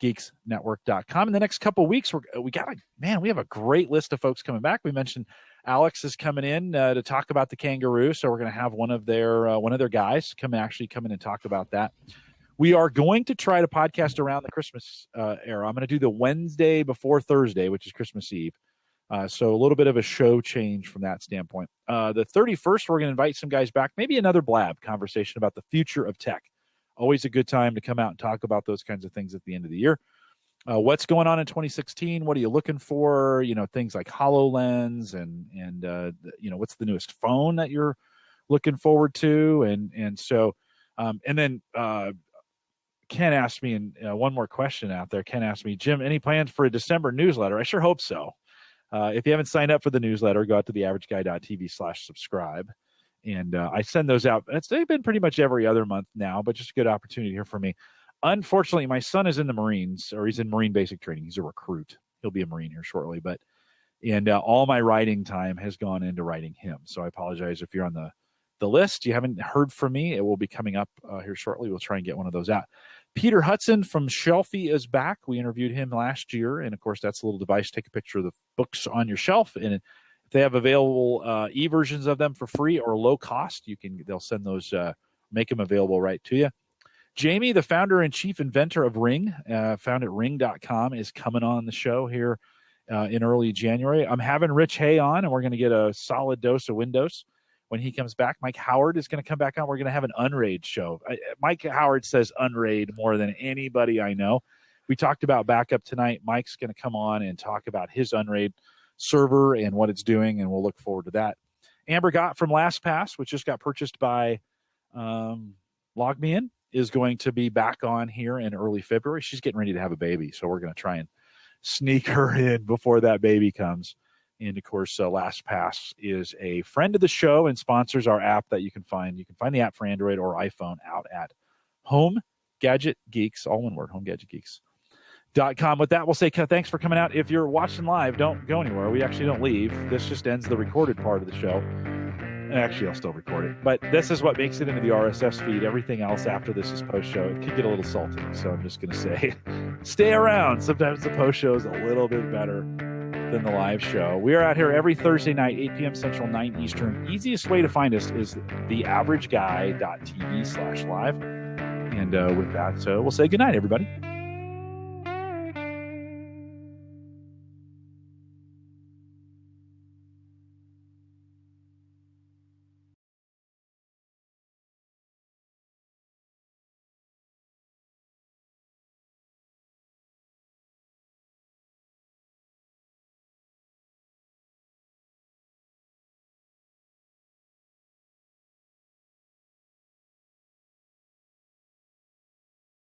thegeeksnetwork.com. In the next couple of weeks, we have a great list of folks coming back. We mentioned Alex is coming in to talk about the kangaroo. So we're going to have one of their guys come in and talk about that. We are going to try to podcast around the Christmas era. I'm going to do the Wednesday before Thursday, which is Christmas Eve. So a little bit of a show change from that standpoint. The 31st, we're going to invite some guys back, maybe another Blab conversation about the future of tech. Always a good time to come out and talk about those kinds of things at the end of the year. What's going on in 2016? What are you looking for? Things like HoloLens and what's the newest phone that you're looking forward to? And then Ken asked me, and one more question out there. Ken asked me, Jim, any plans for a December newsletter? I sure hope so. If you haven't signed up for the newsletter, go out to theaverageguy.tv/subscribe. And I send those out. They've been pretty much every other month now, but just a good opportunity here for me. Unfortunately, my son is in the Marines, or he's in Marine basic training. He's a recruit. He'll be a Marine here shortly. And all my writing time has gone into writing him. So I apologize if you're on the list. You haven't heard from me. It will be coming up here shortly. We'll try and get one of those out. Peter Hudson from Shelfie is back. We interviewed him last year. And, of course, that's a little device. Take a picture of the books on your shelf. And if they have available e-versions of them for free or low cost, they'll send those, make them available right to you. Jamie, the founder and chief inventor of Ring, found at ring.com, is coming on the show here in early January. I'm having Rich Hay on, and we're going to get a solid dose of Windows when he comes back. Mike Howard is going to come back on. We're going to have an Unraid show. Mike Howard says Unraid more than anybody I know. We talked about backup tonight. Mike's going to come on and talk about his Unraid server and what it's doing, and we'll look forward to that. Amber Gott from LastPass, which just got purchased by LogMeIn, is going to be back on here in early February. She's getting ready to have a baby, so we're going to try and sneak her in before that baby comes. And, of course, LastPass is a friend of the show and sponsors our app that you can find. You can find the app for Android or iPhone out at Home Gadget Geeks, all one word, homegadgetgeeks.com. With that, we'll say thanks for coming out. If you're watching live, don't go anywhere. We actually don't leave. This just ends the recorded part of the show. Actually, I'll still record it. But this is what makes it into the RSS feed. Everything else after this is post-show. It could get a little salty, so I'm just going to say stay around. Sometimes the post-show is a little bit better than the live show. We are out here every Thursday night, 8 p.m. Central, 9 Eastern. Easiest way to find us is theaverageguy.tv/live. And with that, we'll say goodnight, everybody.